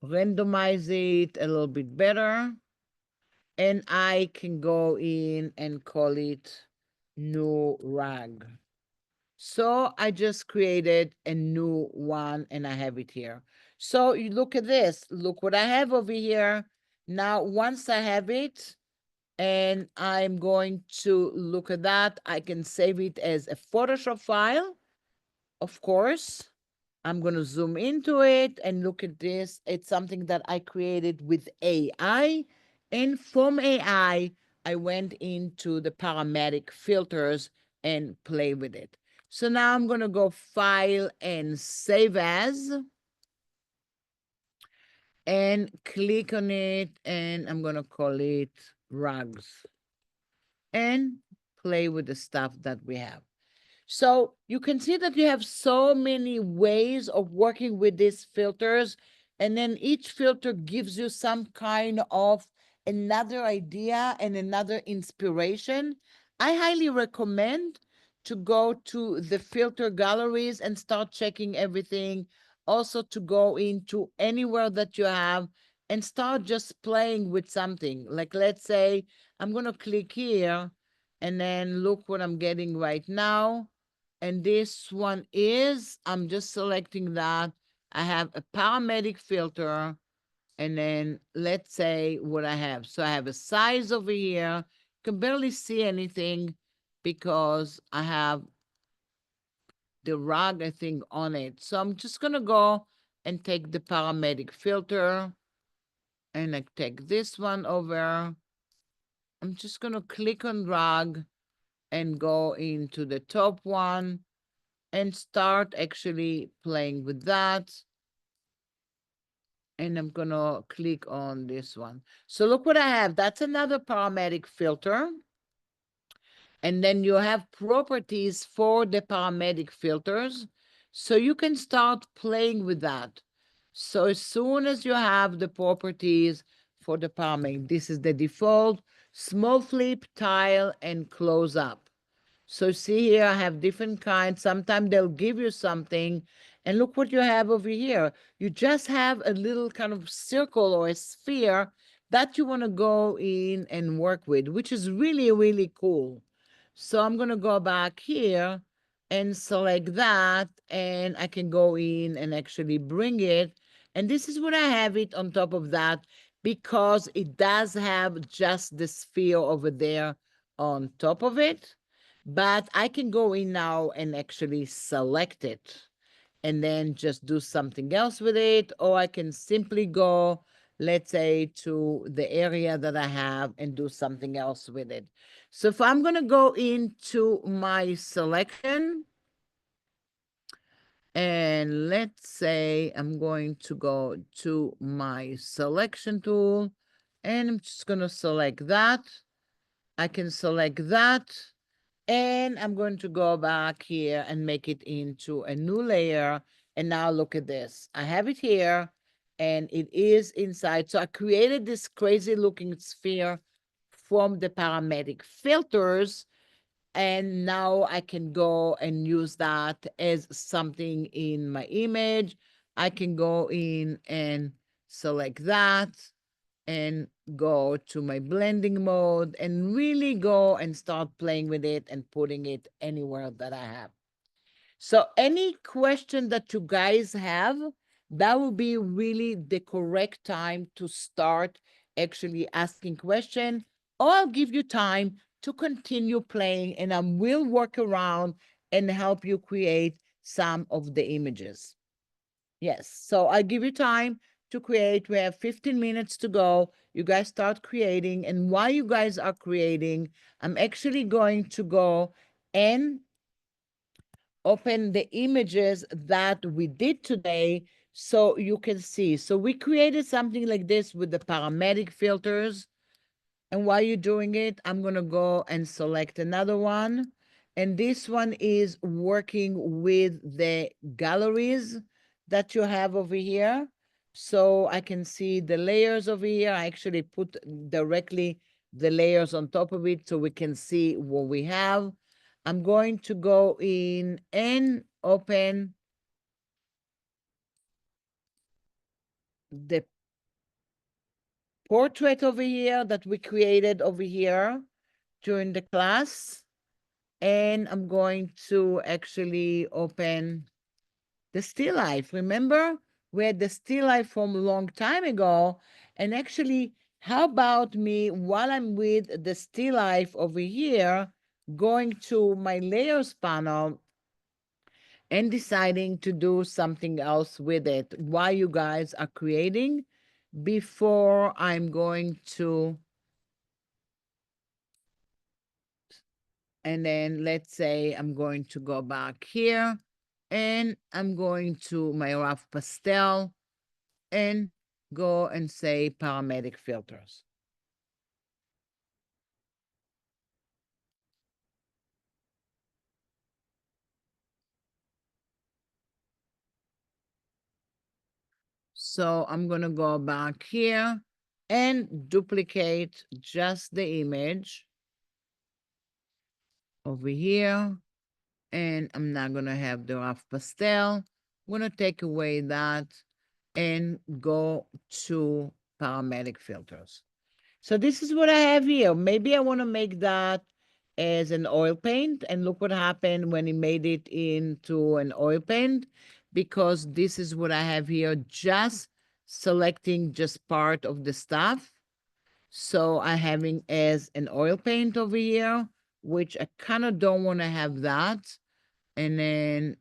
S1: randomize it a little bit better. And I can go in and call it new rag. So I just created a new one and I have it here. So you look at this, look what I have over here. Now, once I have it and I'm going to look at that, I can save it as a Photoshop file, of course. I'm going to zoom into it and look at this. It's something that I created with AI. And from AI, I went into the parametric filters and play with it. So now I'm going to go File and Save As. And click on it. And I'm going to call it Rugs. And play with the stuff that we have. So you can see that you have so many ways of working with these filters, and then each filter gives you some kind of another idea and another inspiration. I highly recommend to go to the filter galleries and start checking everything. Also to go into anywhere that you have and start just playing with something. Like let's say I'm going to click here and then look what I'm getting right now. And this one is, I'm just selecting that. I have a parametric filter, and then let's say what I have. So I have a size over here. You can barely see anything because I have the rug, I think, on it. So I'm just going to go and take the parametric filter, and I take this one over. I'm just going to click on rug and go into the top one and start actually playing with that. And I'm gonna click on this one. So look what I have. That's another parametric filter. And then you have properties for the parametric filters. So you can start playing with that. So as soon as you have the properties for the parametric, this is the default, small flip, tile, and close up. So see here, I have different kinds. Sometimes they'll give you something. And look what you have over here. You just have a little kind of circle or a sphere that you want to go in and work with, which is really, really cool. So I'm going to go back here and select that. And I can go in and actually bring it. And this is what I have it on top of that because it does have just the sphere over there on top of it. But I can go in now and actually select it and then just do something else with it. Or I can simply go, let's say, to the area that I have and do something else with it. So if I'm going to go into my selection, and let's say I'm going to go to my selection tool, and I'm just going to select that. I can select that. And I'm going to go back here and make it into a new layer. And now look at this. I have it here and it is inside. So I created this crazy looking sphere from the parametric filters. And now I can go and use that as something in my image. I can go in and select that and go to my blending mode and really go and start playing with it and putting it anywhere that I have. So any question that you guys have, that will be really the correct time to start actually asking question, or I'll give you time to continue playing and I will work around and help you create some of the images. Yes, so I'll give you time to create. We have 15 minutes to go. You guys start creating. And while you guys are creating, I'm actually going to go and open the images that we did today so you can see. So we created something like this with the parametric filters. And while you're doing it, I'm going to go and select another one. And this one is working with the galleries that you have over here. So I can see the layers over here. I actually put directly the layers on top of it so we can see what we have. I'm going to go in and open the portrait over here that we created over here during the class. And I'm going to actually open the still life. Remember, we had the still life from a long time ago. And actually, how about me, while I'm with the still life over here, going to my layers panel and deciding to do something else with it while you guys are creating before I'm going to, and then let's say I'm going to go back here and I'm going to my rough pastel and go and say paramedic filters. So I'm going to go back here and duplicate just the image over here. And I'm not going to have the rough pastel. I'm going to take away that and go to paramedic filters. So this is what I have here. Maybe I want to make that as an oil paint, and look what happened when he made it into an oil paint, because this is what I have here, just selecting just part of the stuff. So I'm having as an oil paint over here, which I kind of don't want to have that. And then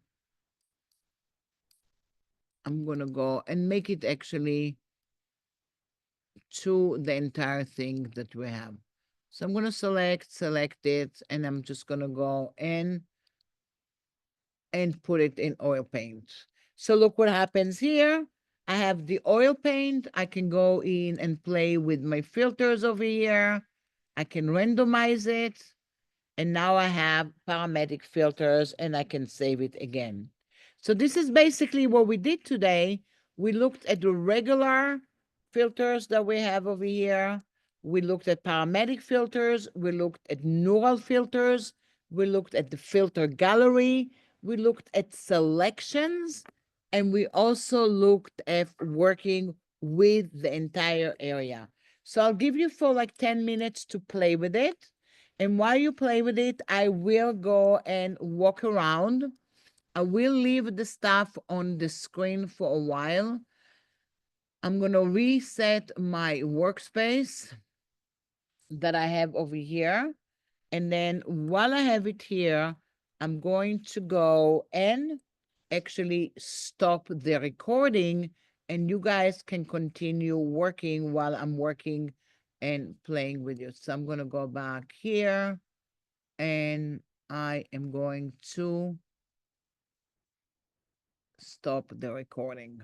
S1: I'm going to go and make it actually to the entire thing that we have. So I'm going to select it, and I'm just going to go in and put it in oil paint. So look what happens here. I have the oil paint. I can go in and play with my filters over here. I can randomize it. And now I have paramedic filters and I can save it again. So this is basically what we did today. We looked at the regular filters that we have over here. We looked at paramedic filters. We looked at neural filters. We looked at the filter gallery. We looked at selections. And we also looked at working with the entire area. So I'll give you for like 10 minutes to play with it. And while you play with it, I will go and walk around. I will leave the stuff on the screen for a while. I'm going to reset my workspace that I have over here. And then while I have it here, I'm going to go and actually stop the recording, and you guys can continue working while I'm working and playing with you. So I'm going to go back here and I am going to stop the recording.